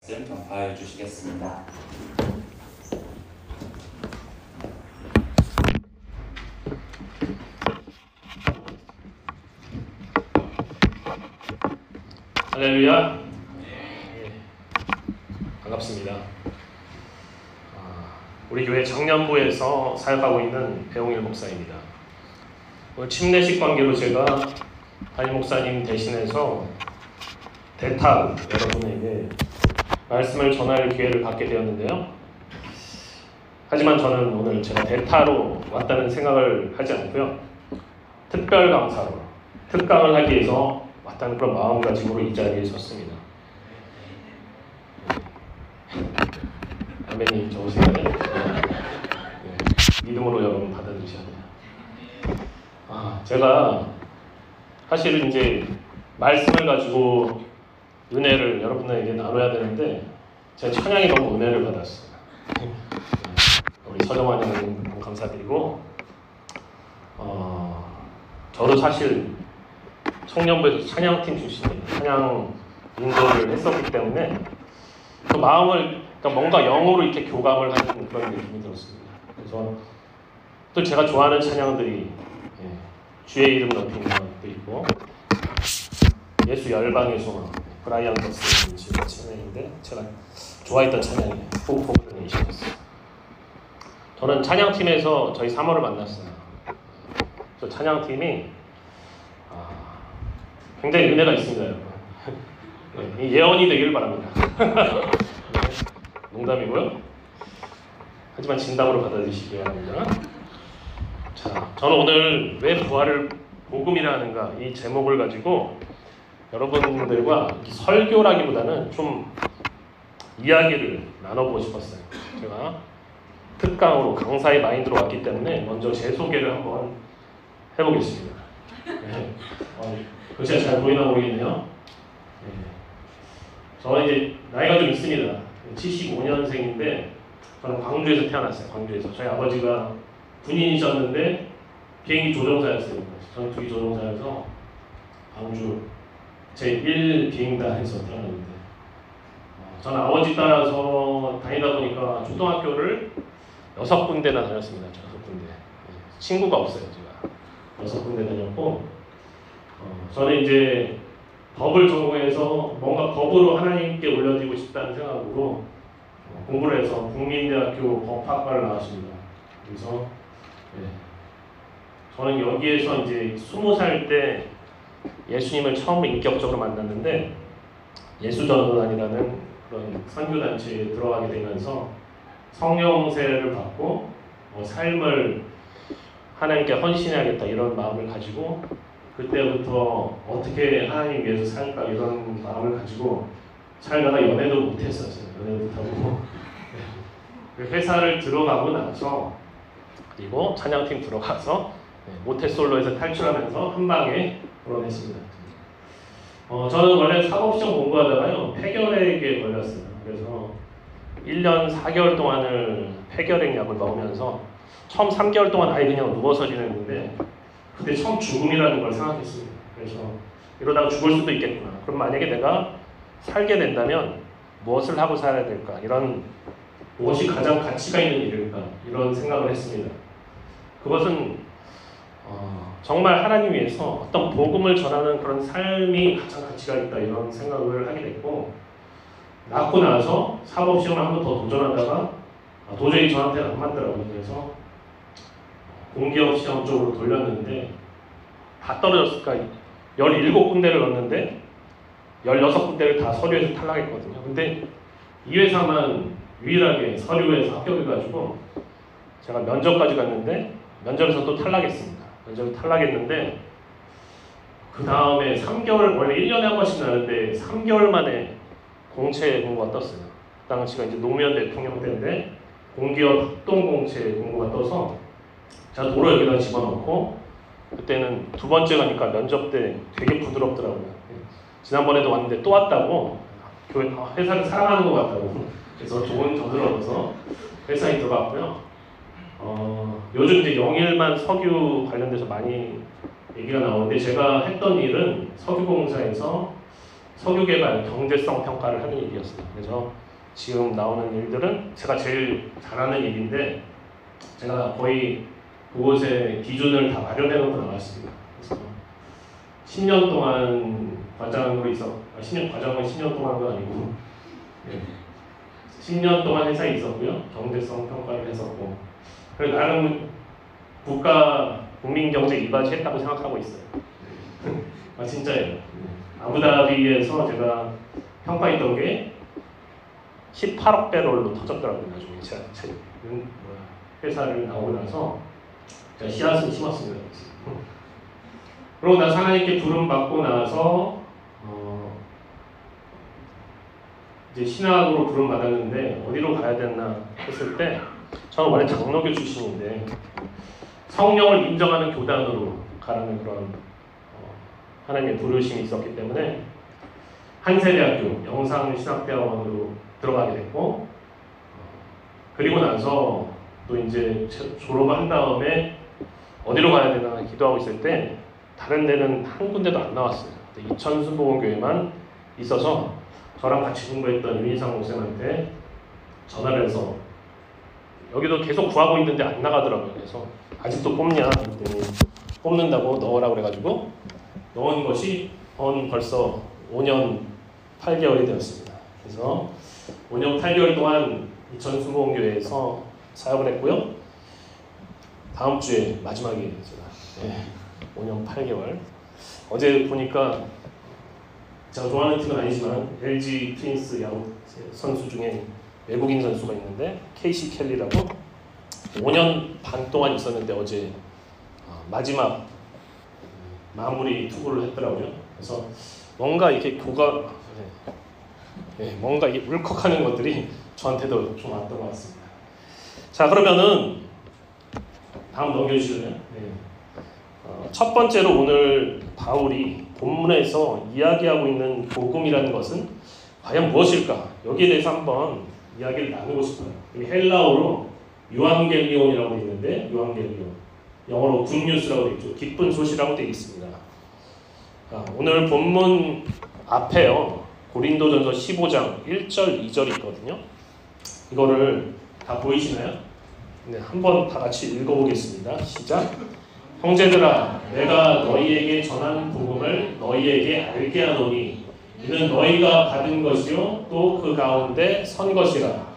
전파해 주시겠습니다. 할렐루야. 반갑습니다. 우리 교회 청년부에서 사역하고 있는 배홍일 목사입니다. 오늘 침례식 관계로 제가 담임 목사님 대신해서 대타 여러분에게 말씀을 전할 기회를 갖게 되었는데요. 하지만 저는 오늘 제가 대타로 왔다는 생각을 하지 않고요. 특별 강사로 특강을 하기 위해서 왔다는 그런 마음가짐으로 이 자리에 섰습니다. 아멘이 좋으세요? 네. 믿음으로 여러분 받아주셔야 돼요. 제가 사실은 이제 말씀을 가지고 은혜를 여러분에게 나눠야 되는데 제 찬양이 너무 은혜를 받았어요. 우리 서정환 형님 너무 감사드리고 저도 사실 청년부에서 찬양팀 출신이에요. 찬양 인도를 했었기 때문에 그 마음을 그러니까 뭔가 영으로 이렇게 교감을 하는 그런 느낌이 들었습니다. 그래서 또 제가 좋아하는 찬양들이 주의 이름 높이는 것도 있고 예수 열방의 소망 브라이언 더스의 찬양인데 제가 좋아했던 찬양이에요. 포포 네이션스. 저는 찬양팀에서 저희 3월을 만났어요. 저 찬양팀이 굉장히 은혜가 있습니다, 여러분. 예언이 되기를 바랍니다. 농담이고요. 하지만 진담으로 받아주시기 바랍니다. 자, 저는 오늘 왜 부활을 복음이라 하는가 이 제목을 가지고 여러분들과 설교라기보다는 좀 이야기를 나눠보고 싶었어요. 제가 특강으로 강사의 마인드로 왔기 때문에 먼저 제 소개를 한번 해보겠습니다. 네. 글씨가 잘 보이나 모르겠네요. 네. 저는 이제 나이가 좀 있습니다. 75년생인데 저는 광주에서 태어났어요. 광주에서. 저희 아버지가 군인이셨는데 비행기 조종사였어요. 전투기 조종사여서 광주 제1 비행단에서 태어났는데 저는 아버지 따라서 다니다 보니까 초등학교를 6군데나 다녔습니다. 6군데. 친구가 없어요. 제가 6군데 다녔고 저는 이제 법을 전공해서 뭔가 법으로 하나님께 올려드리고 싶다는 생각으로 공부를 해서 국민대학교 법학과를 나왔습니다. 그래서 저는 여기에서 이제 20살 때 예수님을 처음 인격적으로 만났는데 예수전도단이라는 그런 선교단체에 들어가게 되면서 성령세를 받고 삶을 하나님께 헌신해야겠다 이런 마음을 가지고 그때부터 어떻게 하나님 위해서 살까 이런 마음을 가지고 살다가 연애도 못했었어요. 연애도 못하고 회사를 들어가고 나서 그리고 찬양팀 들어가서 모태솔로에서 탈출하면서 한 방에 결혼했습니다. 저는 원래 사법시험 공부하다가요 폐결핵에 걸렸어요. 그래서 1년 4개월 동안을 폐결핵 약을 먹으면서 처음 3개월 동안 아예 그냥 누워서 지냈는데 그때 처음 죽음이라는 걸 생각했습니다. 그래서 이러다가 죽을 수도 있겠구나. 그럼 만약에 내가 살게 된다면 무엇을 하고 살아야 될까? 이런 무엇이 가장 가치가 있는 일일까? 이런 생각을 했습니다. 그것은 정말 하나님 위해서 어떤 복음을 전하는 그런 삶이 가장 가치가 있다 이런 생각을 하게 됐고 낳고 나서 사법시험을 한 번 더 도전하다가 도저히 저한테는 안 맞더라고요. 그래서 공기업 시험 쪽으로 돌렸는데 다 떨어졌을까? 17군데를 넣었는데 16군데를 다 서류에서 탈락했거든요. 근데 이 회사만 유일하게 서류에서 합격해가지고 제가 면접까지 갔는데 면접에서 또 탈락했습니다. 면접을 탈락했는데 그 다음에 3개월, 원래 1년에 한 번씩 나는데 3개월 만에 공채 공고가 떴어요. 그 당시가 이제 노무현 대통령 때인데 공기업 합동공채 공고가 떠서 제가 도로 여기다 집어넣고 그때는 두 번째 가니까 면접 때 되게 부드럽더라고요. 지난번에도 왔는데 또 왔다고 회사를 사랑하는 것 같다고 그래서 좋은 저들을 얻어서 회사에 들어갔고요. 요즘 이제 영일만 석유 관련돼서 많이 얘기가 나오는데 제가 했던 일은 석유공사에서 석유개발 경제성 평가를 하는 일이었어요. 그래서 지금 나오는 일들은 제가 제일 잘하는 일인데 제가 거의 그곳에 기준을 다 마련해놓고 나왔습니다. 그래서 10년 동안 과장으로 10년 과장은 10년 동안 한 건 아니고 10년 동안 회사에 있었고요. 경제성 평가를 했었고 그래서 나름 국민 경제 이바지했다고 생각하고 있어요. 아 진짜예요. 아부다비에서 제가 평가했던 게 18억 배럴로 터졌더라고요. 나중에 제가 회사를 나오고 나서 제가 씨앗을 심었습니다. 그러고 나서 하나님께 부름 받고 나서 이제 신학으로 부름 받았는데 어디로 가야 되나 했을 때 저는 원래 장로교 출신인데 성령을 인정하는 교단으로 가라는 그런 하나님의 부르심이 있었기 때문에 한세대학교 영상신학대학원으로 들어가게 됐고 그리고 나서 또 이제 졸업을 한 다음에 어디로 가야 되나 기도하고 있을 때 다른 데는 한 군데도 안 나왔어요. 이천순복음교회만 있어서 저랑 같이 공부했던 윤희상 목사님한테 전화를 해서 여기도 계속 구하고 있는데 안 나가더라고요. 그래서 아직도 뽑냐? 그랬더니 뽑는다고 넣으라고 그래가지고 넣은 것이 벌써 5년 8개월이 되었습니다. 그래서 5년 8개월 동안 이천순복음교회에서 사역을 했고요. 다음 주에 마지막이에요. 제가 5년 8개월. 어제 보니까 제가 좋아하는 팀은 아니지만 LG 트윈스 야구 선수 중에 외국인 선수가 있는데 케이시 켈리라고 5년 반 동안 있었는데 어제 마지막 마무리 투구를 했더라고요. 그래서 뭔가 이렇게 뭔가 이게 울컥하는 것들이 저한테도 좀 왔던 것 같습니다. 자 그러면은 다음 넘겨주실래요? 첫 번째로 오늘 바울이 본문에서 이야기하고 있는 복음이라는 것은 과연 무엇일까? 여기에 대해서 한번 이야기를 나누고 싶어요. 헬라어로 유앙겔리온이라고 되어 있는데 유앙겔리온 영어로 굿뉴스라고 되어 있죠. 기쁜 소식이라고 되어 있습니다. 오늘 본문 앞에요. 고린도전서 15장 1절 2절이 있거든요. 이거를 다 보이시나요? 네, 한번 다 같이 읽어보겠습니다. 시작. 형제들아 내가 너희에게 전한 복음을 너희에게 알게 하노니 이는 너희가 받은 것이요 또 그 가운데 선 것이라.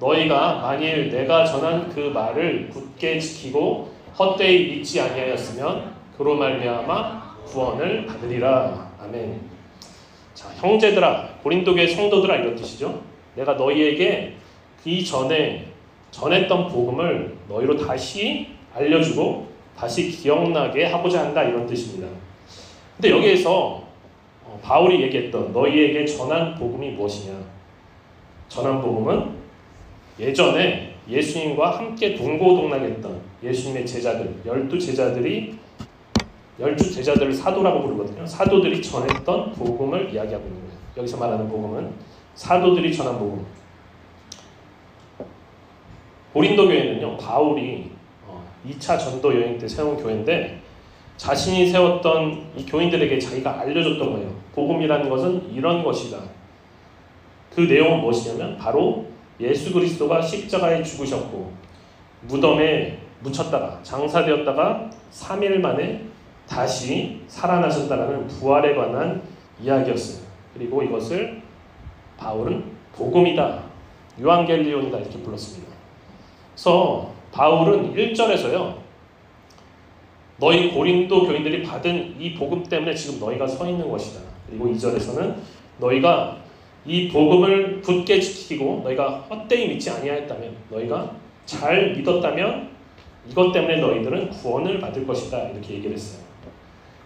너희가 만일 내가 전한 그 말을 굳게 지키고 헛되이 믿지 아니하였으면 그로 말미암아 구원을 받으리라. 아멘. 자, 형제들아, 고린도교의 성도들아 이런 뜻이죠. 내가 너희에게 이전에 전했던 복음을 너희로 다시 알려주고 다시 기억나게 하고자 한다 이런 뜻입니다. 근데 여기에서 바울이 얘기했던 너희에게 전한 복음이 무엇이냐? 전한 복음은 예전에 예수님과 함께 동고동락했던 예수님의 제자들, 12제자들을 사도라고 부르거든요. 사도들이 전했던 복음을 이야기하고 있는 거예요. 여기서 말하는 복음은 사도들이 전한 복음. 고린도 교회는요, 바울이 2차 전도 여행 때 세운 교회인데 자신이 세웠던 이 교인들에게 자기가 알려줬던 거예요. 복음이라는 것은 이런 것이다. 그 내용은 무엇이냐면 바로 예수 그리스도가 십자가에 죽으셨고 무덤에 묻혔다가 장사되었다가 3일 만에 다시 살아나셨다라는 부활에 관한 이야기였어요. 그리고 이것을 바울은 복음이다, 유앙겔리온이다 이렇게 불렀습니다. 그래서 바울은 1절에서요. 너희 고린도 교인들이 받은 이 복음 때문에 지금 너희가 서 있는 것이다. 그리고 2절에서는 너희가 이 복음을 굳게 지키고 너희가 헛되이 믿지 아니하였다면 너희가 잘 믿었다면 이것 때문에 너희들은 구원을 받을 것이다. 이렇게 얘기를 했어요.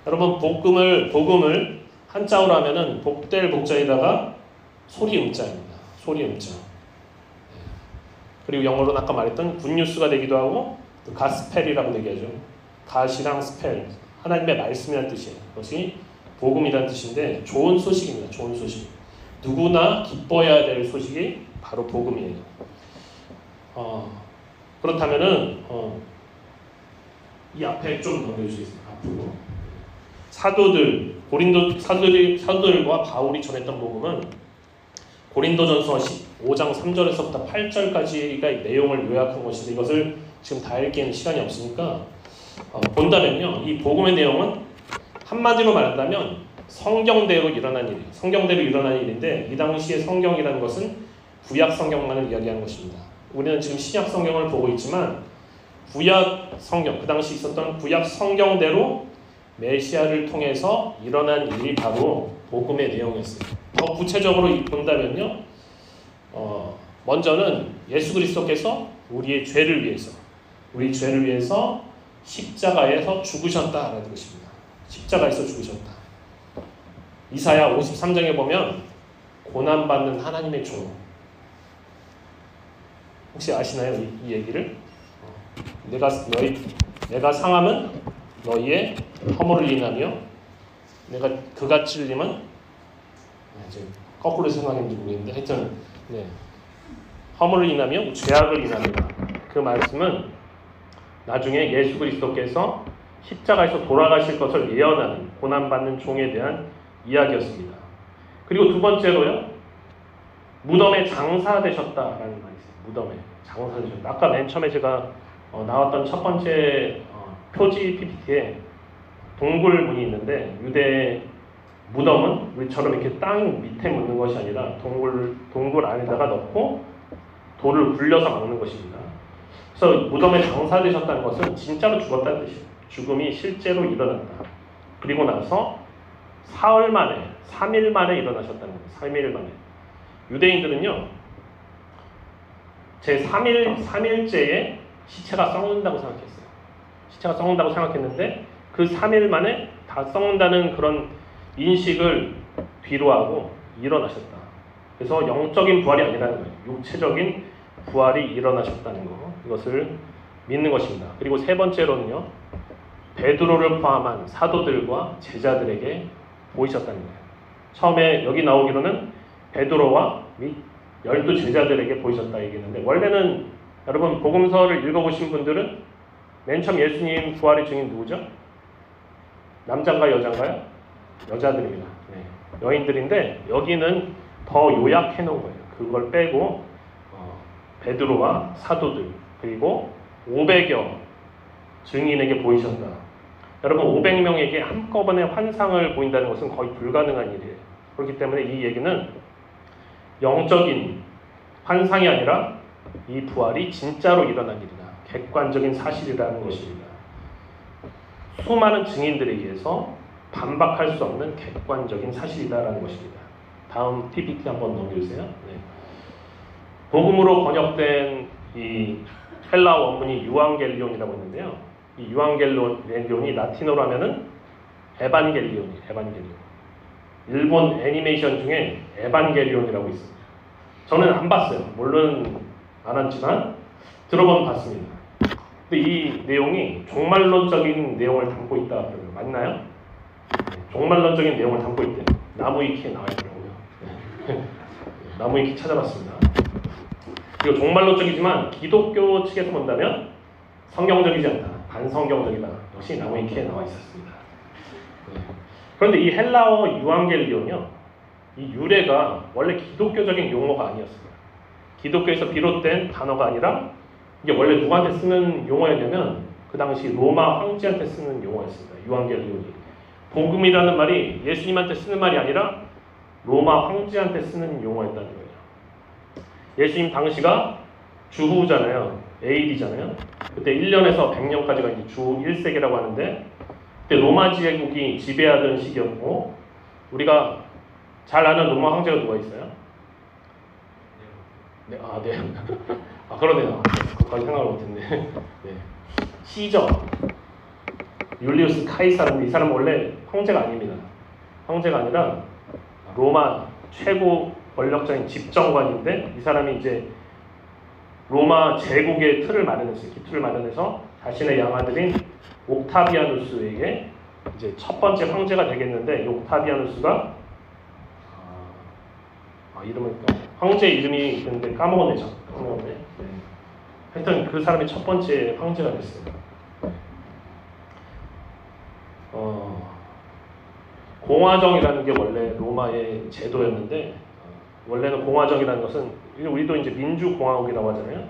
여러분 복음을 한자어로 하면은 복될 복자에다가 소리 음자입니다. 소리 음자. 그리고 영어로는 아까 말했던 굿뉴스가 되기도 하고 또 가스펠이라고 얘기하죠. 갓이랑 스펠, 하나님의 말씀이라는 뜻이에요. 그것이 복음이라는 뜻인데 좋은 소식입니다. 좋은 소식. 누구나 기뻐해야 될 소식이 바로 복음이에요. 그렇다면은 이 앞에 좀 넘겨주시겠습니다. 앞으로 사도들 고린도 사도들과 바울이 전했던 복음은 고린도전서 15장 3절에서부터 8절까지의 내용을 요약한 것인데 이것을 지금 다 읽기에는 시간이 없으니까 본다면요. 이 복음의 내용은 한마디로 말한다면 성경대로 일어난 일이에요. 성경대로 일어난 일인데 이 당시의 성경이라는 것은 구약 성경만을 이야기하는 것입니다. 우리는 지금 신약 성경을 보고 있지만 구약 성경, 그 당시 있었던 구약 성경대로 메시아를 통해서 일어난 일이 바로 복음의 내용이었어요. 더 구체적으로 본다면요, 먼저는 예수 그리스도께서 우리 죄를 위해서 십자가에서 죽으셨다라는 것입니다. 십자가에서 죽으셨다. 이사야 53장에 보면 고난받는 하나님의 종, 혹시 아시나요? 이 얘기를? 내가 상함은 너희의 허물을 인하며 내가 그가 찔림은 이제 거꾸로 생각했는지 모르겠는데 하여튼 허물을 인하며 죄악을 인합니다. 그 말씀은 나중에 예수 그리스도께서 십자가에서 돌아가실 것을 예언하는 고난받는 종에 대한 이야기였습니다. 그리고 두 번째로요, 무덤에 장사되셨다라는 말이 있어요. 무덤에 장사되셨다. 아까 맨 처음에 제가 나왔던 첫 번째 표지 PPT에 동굴문이 있는데 유대 무덤은 우리처럼 이렇게 땅 밑에 묻는 것이 아니라 동굴 안에다가 넣고 돌을 굴려서 막는 것입니다. 그래서 무덤에 장사되셨다는 것은 진짜로 죽었다는 뜻이에요. 죽음이 실제로 일어났다. 그리고 나서 사흘 만에, 3일 만에 일어나셨다는 거예요. 3일 만에. 유대인들은요, 제 3일째에 시체가 썩는다고 생각했어요. 시체가 썩는다고 생각했는데 그 3일 만에 다 썩는다는 그런 인식을 뒤로하고 일어나셨다. 그래서 영적인 부활이 아니라는 거예요. 육체적인 부활이 일어나셨다는 거. 이것을 믿는 것입니다. 그리고 세 번째로는요, 베드로를 포함한 사도들과 제자들에게 보이셨다는 거예요. 처음에 여기 나오기로는 베드로와 및 12 제자들에게 보이셨다 얘기했는데, 원래는 여러분 복음서를 읽어보신 분들은 맨 처음 예수님 부활의 증인 누구죠? 남자인가요? 여자인가요? 여자들입니다. 여인들인데 여기는 더 요약해 놓은 거예요. 그걸 빼고 베드로와 사도들 그리고 500여 증인에게 보이셨다. 여러분 500명에게 한꺼번에 환상을 보인다는 것은 거의 불가능한 일이에요. 그렇기 때문에 이 얘기는 영적인 환상이 아니라 이 부활이 진짜로 일어난 일이다. 객관적인 사실이라는 것입니다. 수많은 증인들에 의해서 반박할 수 없는 객관적인 사실이다라는 것입니다. 다음 PPT 한번 넘겨주세요. 복음으로 번역된 이 헬라 원문이 유앙겔리온이라고 있는데요. 이 유앙겔리온이 라틴어로 하면은 에반겔리온이에요. 에반겔리온. 일본 애니메이션 중에 에반겔리온이라고 있습니다. 저는 안 봤어요. 물론 안 했지만 들어본 봤습니다. 근데 이 내용이 종말론적인 내용을 담고 있다 그러면 맞나요? 종말론적인 내용을 담고 있대요. 나무위키에 나와 있더라고요. 나무위키 찾아봤습니다. 그리고 종말론적이지만 기독교 측에서 본다면 성경적이지 않다. 반성경적이다. 역시 나무위키에 나와 있었습니다. 그런데 이 헬라어 유앙겔리온이요, 이 유래가 원래 기독교적인 용어가 아니었어요. 기독교에서 비롯된 단어가 아니라 이게 원래 누구한테 쓰는 용어였냐면 그 당시 로마 황제한테 쓰는 용어였습니다. 유앙겔리온이. 복음이라는 말이 예수님한테 쓰는 말이 아니라 로마 황제한테 쓰는 용어였다는 거예요. 예수님 당시가 주후잖아요. AD잖아요. 그때 1년에서 100년까지가 이제 주 1세기라고 하는데 그때 로마 제국이 지배하던 시기였고, 우리가 잘 아는 로마 황제가 누가 있어요? 네. 그러네요. 그것까지 생각을 못했네. 시저 율리우스 카이사르인데 이 사람은 원래 황제가 아닙니다. 황제가 아니라 로마 최고 권력자인 집정관인데 이 사람이 이제 로마 제국의 틀을 마련했어요. 기틀을 마련해서 자신의 양아들인 옥타비아누스에게 이제 첫 번째 황제가 되겠는데, 이 옥타비아누스가 이름은 황제 이름이 있는데 까먹었네. 하여튼 그 사람이 첫 번째 황제가 됐어요. 공화정이라는 게 원래 로마의 제도였는데 원래는 공화정이라는 것은 우리도 이제 민주공화국이라고 하잖아요.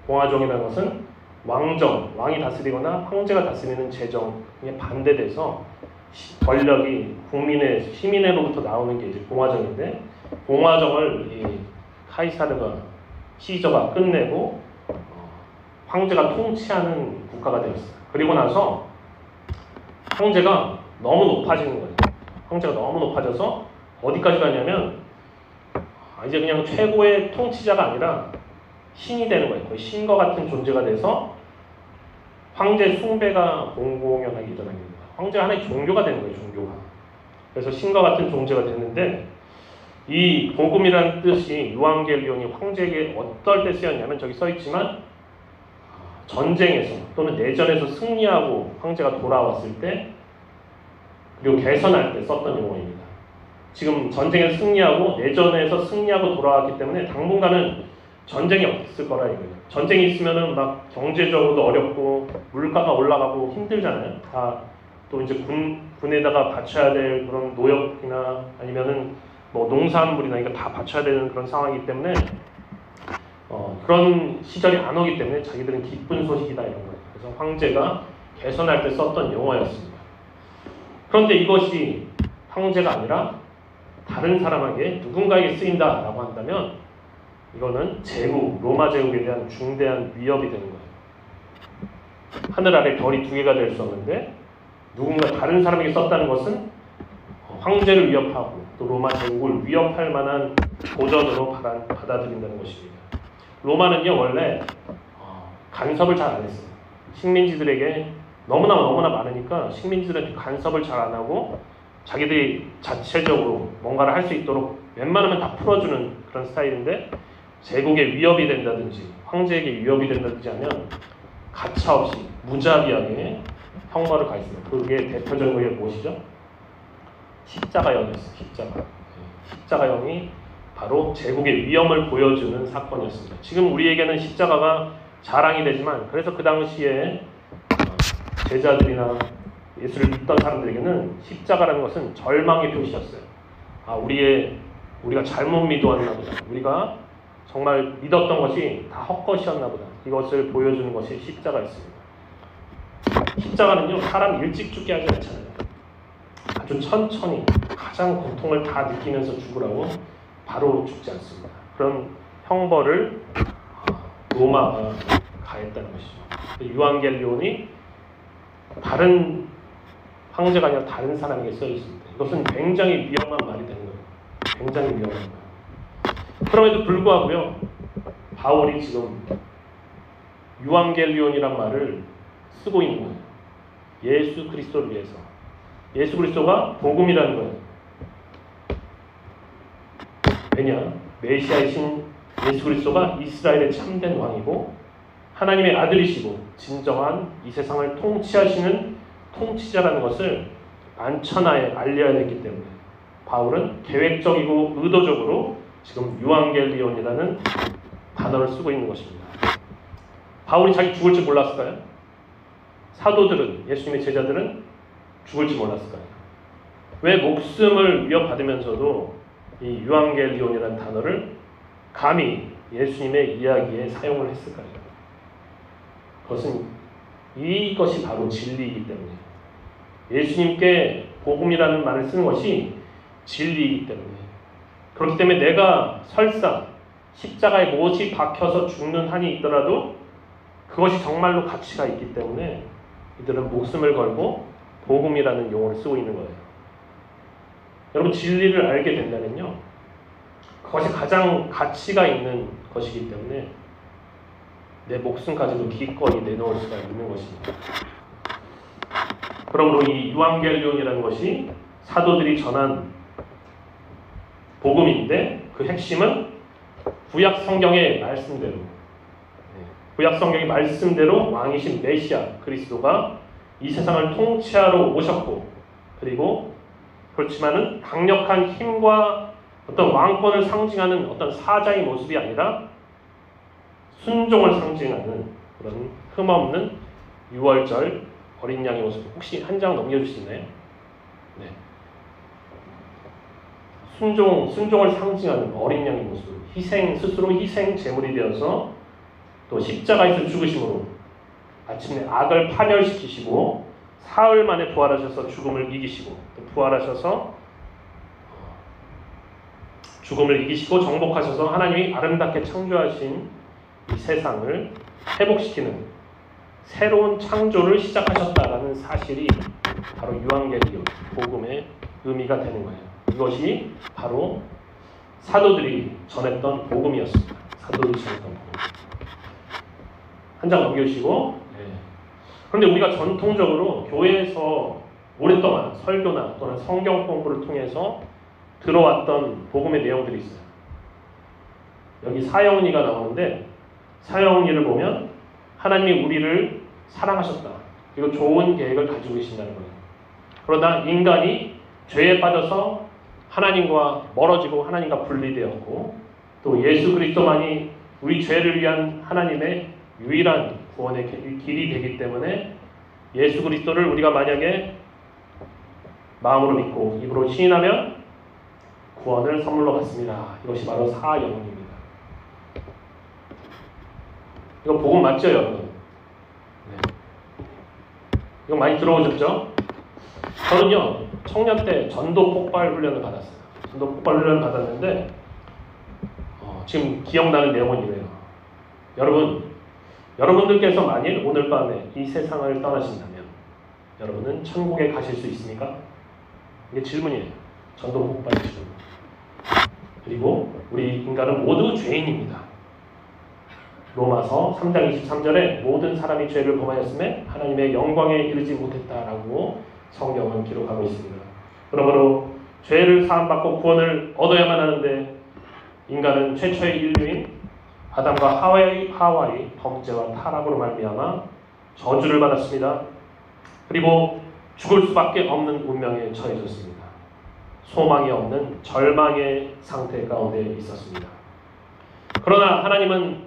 공화정이라는 것은 왕정, 왕이 다스리거나 황제가 다스리는 제정에 반대돼서 권력이 국민의 시민으로부터 나오는 게 이제 공화정인데 공화정을 이 카이사르가 시저가 끝내고 황제가 통치하는 국가가 되었어요. 그리고 나서 황제가 너무 높아지는 거예요. 황제가 너무 높아져서 어디까지 가냐면 이제 그냥 최고의 통치자가 아니라 신이 되는 거예요. 거의 신과 같은 존재가 돼서 황제 숭배가 공공연하게 일어나게 됩니다. 황제가 하나의 종교가 되는 거예요. 종교가. 그래서 신과 같은 존재가 되는데 이 복음이라는 뜻이 유앙겔리온이 황제에게 어떨 때 쓰였냐면 저기 써 있지만 전쟁에서 또는 내전에서 승리하고 황제가 돌아왔을 때 그리고 개선할 때 썼던 용어입니다. 지금 전쟁에서 승리하고 내전에서 승리하고 돌아왔기 때문에 당분간은 전쟁이 없을 거라 이거예요. 전쟁이 있으면은 막 경제적으로도 어렵고 물가가 올라가고 힘들잖아요. 다 또 이제 군에다가 바쳐야 될 그런 노역이나 아니면은 뭐 농산물이나 이거 다 바쳐야 되는 그런 상황이기 때문에 그런 시절이 안 오기 때문에 자기들은 기쁜 소식이다 이런 거예요. 그래서 황제가 개선할 때 썼던 용어였습니다. 그런데 이것이 황제가 아니라 다른 사람에게 누군가에게 쓰인다라고 한다면 이거는 제국, 로마 제국에 대한 중대한 위협이 되는 거예요. 하늘 아래 별이 두 개가 될 수 없는데 누군가 다른 사람에게 썼다는 것은 황제를 위협하고 또 로마 제국을 위협할 만한 도전으로 받아들인다는 것입니다. 로마는요 원래 간섭을 잘 안 했어요. 식민지들에게 너무나 많으니까 식민지들은 간섭을 잘 안 하고 자기들이 자체적으로 뭔가를 할 수 있도록 웬만하면 다 풀어주는 그런 스타일인데 제국에 위협이 된다든지 황제에게 위협이 된다든지 하면 가차없이 무자비하게 형벌을 가했습니다. 그게 대표적인 게 무엇이죠? 십자가형이었어요. 십자가형이 바로 제국의 위험을 보여주는 사건이었습니다. 지금 우리에게는 십자가가 자랑이 되지만 그래서 그 당시에 제자들이나 예수를 믿던 사람들에게는 십자가라는 것은 절망의 표시였어요. 우리가 잘못 믿어왔나 보다. 우리가 정말 믿었던 것이 다 헛것이었나 보다. 이것을 보여주는 것이 십자가였습니다. 십자가는요 사람 일찍 죽게 하지 않잖아요. 아주 천천히 가장 고통을 다 느끼면서 죽으라고 바로 죽지 않습니다. 그런 형벌을 로마가 가했다는 것이죠. 유앙겔리온이 다른 황제가 아니라 다른 사람에게 써 있습니다. 이것은 굉장히 위험한 말이 되는 거예요. 굉장히 위험한 거예요. 그럼에도 불구하고요, 바울이 지금 유앙겔리온이란 말을 쓰고 있는 거예요. 예수 그리스도를 위해서. 예수 그리스도가 복음이라는 거예요. 왜냐? 메시아이신 예수 그리스도가 이스라엘의 참된 왕이고 하나님의 아들이시고 진정한 이 세상을 통치하시는 통치자라는 것을 만천하에 알려야 됐기 때문에 바울은 계획적이고 의도적으로 지금 유앙겔리온이라는 단어를 쓰고 있는 것입니다. 바울이 자기 죽을 줄 몰랐을까요? 사도들은, 예수님의 제자들은 죽을 줄 몰랐을까요? 왜 목숨을 위협받으면서도 이 유앙겔리온이라는 단어를 감히 예수님의 이야기에 사용을 했을까요? 그것은 이것이 바로 진리이기 때문에 예수님께 복음이라는 말을 쓰는 것이 진리이기 때문에 그렇기 때문에 내가 설사 십자가에 못이 박혀서 죽는 한이 있더라도 그것이 정말로 가치가 있기 때문에 이들은 목숨을 걸고 복음이라는 용어를 쓰고 있는 거예요. 여러분 진리를 알게 된다면요 그것이 가장 가치가 있는 것이기 때문에 내 목숨까지도 기꺼이 내놓을 수가 있는 것입니다. 그러므로 이 유앙겔리온이라는 것이 사도들이 전한 복음인데 그 핵심은 구약 성경의 말씀대로 구약 성경의 말씀대로 왕이신 메시아 그리스도가 이 세상을 통치하러 오셨고 그리고 그렇지만은 강력한 힘과 어떤 왕권을 상징하는 어떤 사자의 모습이 아니라 순종을 상징하는 그런 흠없는 6월절 어린 양의 모습. 혹시 한 장 넘겨줄 수 있나요? 네. 순종을 상징하는 어린 양의 모습, 스스로 희생 제물이 되어서 또 십자가에서 죽으심으로 마침내 악을 파멸시키시고 사흘 만에 부활하셔서 죽음을 이기시고 또 부활하셔서 죽음을 이기시고 정복하셔서 하나님이 아름답게 창조하신 이 세상을 회복시키는 새로운 창조를 시작하셨다라는 사실이 바로 유앙겔리온 복음의 의미가 되는 거예요. 이것이 바로 사도들이 전했던 복음이었습니다. 사도들이 전했던 복음. 한 장 넘겨주시고. 그런데 우리가 전통적으로 교회에서 오랫동안 설교나 또는 성경 공부를 통해서 들어왔던 복음의 내용들이 있어요. 여기 사형리가 나오는데 사형리를 보면 하나님이 우리를 사랑하셨다. 그리고 좋은 계획을 가지고 계신다는 거예요. 그러나 인간이 죄에 빠져서 하나님과 멀어지고 하나님과 분리되었고 또 예수 그리스도만이 우리 죄를 위한 하나님의 유일한 구원의 길이 되기 때문에 예수 그리스도를 우리가 만약에 마음으로 믿고 입으로 시인하면 구원을 선물로 받습니다. 이것이 바로 사형리입니다. 이거 복음 맞죠, 여러분? 네. 이거 많이 들어오셨죠? 저는요, 청년 때 전도 폭발 훈련을 받았어요. 전도 폭발 훈련을 받았는데 지금 기억나는 내용은 이래요. 여러분들께서 만일 오늘 밤에 이 세상을 떠나신다면 여러분은 천국에 가실 수 있습니까? 이게 질문이에요. 전도 폭발의 질문. 그리고 우리 인간은 모두 죄인입니다. 로마서 3장 23절에 모든 사람이 죄를 범하였음에 하나님의 영광에 이르지 못했다라고 성경은 기록하고 있습니다. 그러므로 죄를 사함받고 구원을 얻어야만 하는데 인간은 최초의 인류인 아담과 하와의 범죄와 타락으로 말미암아 저주를 받았습니다. 그리고 죽을 수밖에 없는 운명에 처해졌습니다. 소망이 없는 절망의 상태 가운데 있었습니다. 그러나 하나님은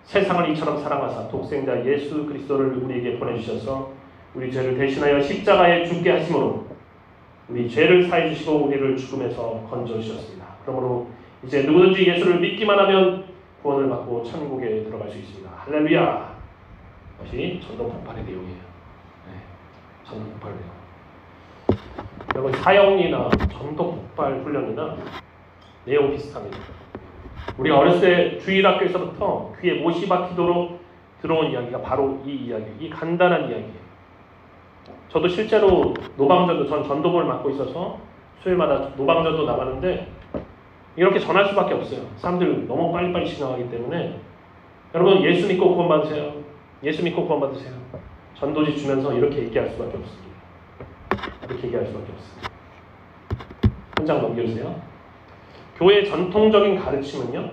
세상을 이처럼 사랑하사 독생자 예수 그리스도를 우리에게 보내주셔서 우리 죄를 대신하여 십자가에 죽게 하심으로 우리 죄를 사해 주시고 우리를 죽음에서 건져주셨습니다. 그러므로 이제 누구든지 예수를 믿기만 하면 구원을 받고 천국에 들어갈 수 있습니다. 할렐루야! 이것이 전도 폭발의 내용이에요. 네, 전도 폭발 내용. 여러분 사형리나 전도 폭발 훈련이나 내용 비슷합니다. 우리가 어렸을 때 주일학교에서부터 귀에 못이 박히도록 들어온 이야기가 바로 이 이야기예요. 이 간단한 이야기예요. 저도 실제로 노방전도 전 전도부를 맡고 있어서 수요일마다 노방전도 나가는데 이렇게 전할 수밖에 없어요. 사람들 너무 빨리빨리 지나가기 때문에 여러분 예수 믿고 구원 받으세요. 예수 믿고 구원 받으세요. 전도지 주면서 이렇게 얘기할 수밖에 없습니다. 이렇게 얘기할 수밖에 없습니다. 한 장 넘겨주세요. 교회의 전통적인 가르침은요.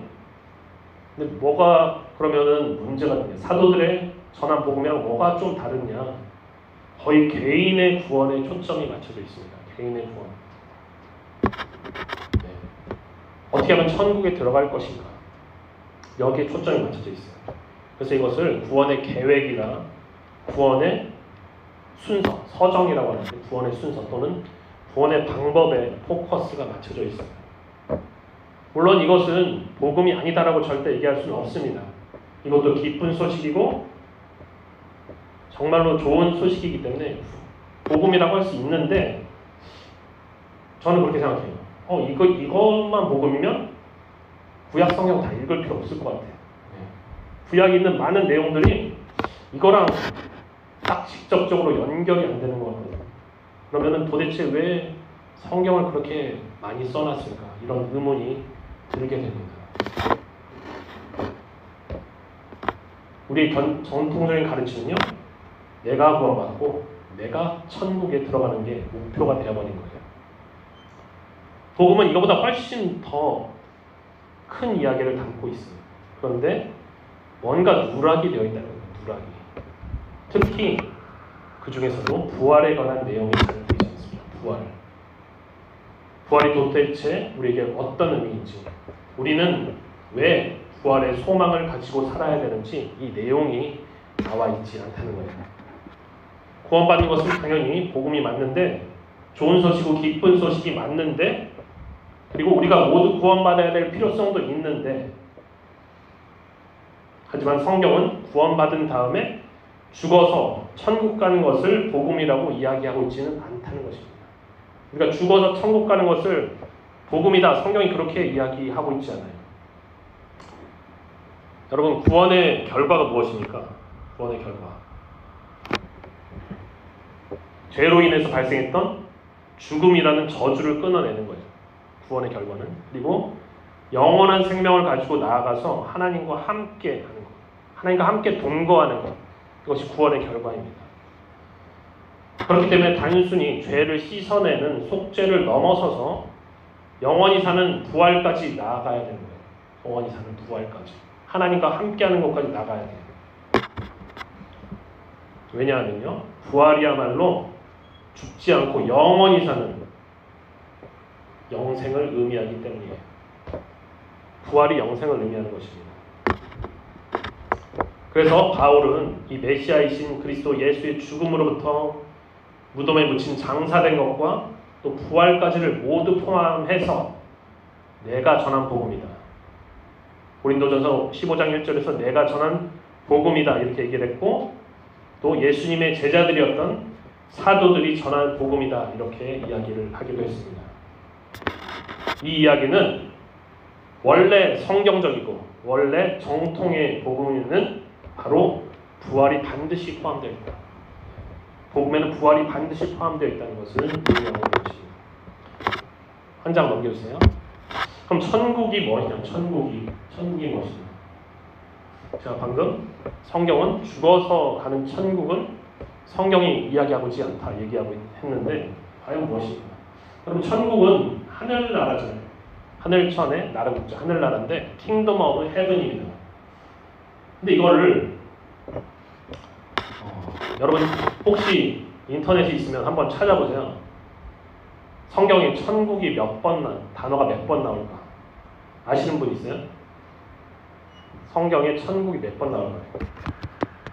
근데 뭐가 그러면은 문제가 되냐? 사도들의 전한 복음이랑 뭐가 좀 다르냐? 거의 개인의 구원에 초점이 맞춰져 있습니다. 개인의 구원. 네. 어떻게 하면 천국에 들어갈 것인가? 여기에 초점이 맞춰져 있어요. 그래서 이것을 구원의 계획이나 구원의 순서, 서정이라고 하는데 구원의 순서 또는 구원의 방법에 포커스가 맞춰져 있어요. 물론 이것은 복음이 아니다라고 절대 얘기할 수는 없습니다. 이것도 기쁜 소식이고 정말로 좋은 소식이기 때문에 복음이라고 할 수 있는데 저는 그렇게 생각해요. 이것만 복음이면 구약 성경 다 읽을 필요 없을 것 같아요. 구약에 있는 많은 내용들이 이거랑 딱 직접적으로 연결이 안 되는 것 같아요. 그러면은 도대체 왜 성경을 그렇게 많이 써놨을까? 이런 의문이 들게 됩니다. 우리의 전통적인 가르침은요. 내가 구원받고 내가 천국에 들어가는 게 목표가 되어버린 거예요. 복음은 이거보다 훨씬 더 큰 이야기를 담고 있어요. 그런데 뭔가 누락이 되어 있다는 거예요. 누락이. 특히 그 중에서도 부활에 관한 내용이 잘 보이지 않습니다. 부활이 도대체 우리에게 어떤 의미인지, 우리는 왜 부활의 소망을 가지고 살아야 되는지 이 내용이 나와 있지 않다는 거예요. 구원받는 것은 당연히 복음이 맞는데, 좋은 소식이고 기쁜 소식이 맞는데 그리고 우리가 모두 구원받아야 될 필요성도 있는데, 하지만 성경은 구원받은 다음에 죽어서 천국 가는 것을 복음이라고 이야기하고 있지는 않다는 것입니다. 우리가 죽어서 천국 가는 것을 복음이다, 성경이 그렇게 이야기하고 있지 않아요. 여러분, 구원의 결과가 무엇입니까? 구원의 결과, 죄로 인해서 발생했던 죽음이라는 저주를 끊어내는 거예요. 구원의 결과는. 그리고 영원한 생명을 가지고 나아가서 하나님과 함께 하는 것, 하나님과 함께 동거하는 것, 이것이 구원의 결과입니다. 그렇기 때문에 단순히 죄를 씻어내는 속죄를 넘어서서 영원히 사는 부활까지 나아가야 되는 거예요. 영원히 사는 부활까지, 하나님과 함께하는 것까지 나가야 돼요. 왜냐하면요, 부활이야말로 죽지 않고 영원히 사는 영생을 의미하기 때문이에요. 부활이 영생을 의미하는 것입니다. 그래서 바울은 이 메시아이신 그리스도 예수의 죽음으로부터 무덤에 묻힌 장사된 것과 또 부활까지를 모두 포함해서 내가 전한 복음이다, 고린도전서 15장 1절에서 내가 전한 복음이다 이렇게 얘기를 했고, 또 예수님의 제자들이었던 사도들이 전한 복음이다 이렇게 이야기를 하기도 했습니다. 이 이야기는 원래 성경적이고 원래 정통의 복음에는 바로 부활이 반드시 포함되어 있다. 복음에는 부활이 반드시 포함되어 있다는 것을 증명하는 것입니다. 한 장 넘겨주세요. 그럼 천국이 뭐냐? 천국이 무엇이냐? 제가 방금 성경은 죽어서 가는 천국은 성경이 이야기하고 있지 않다 얘기하고 했는데, 과연 무엇입니까? 그럼 천국은 하늘나라잖아요. 하늘천의 나라국자, 하늘나라인데 킹덤 오브 헤븐입니다. 근데 이거를 여러분 혹시 인터넷에 있으면 한번 찾아보세요. 성경에 천국이 단어가 몇 번 나올까? 아시는 분 있어요? 성경에 천국이 몇 번 나올까요?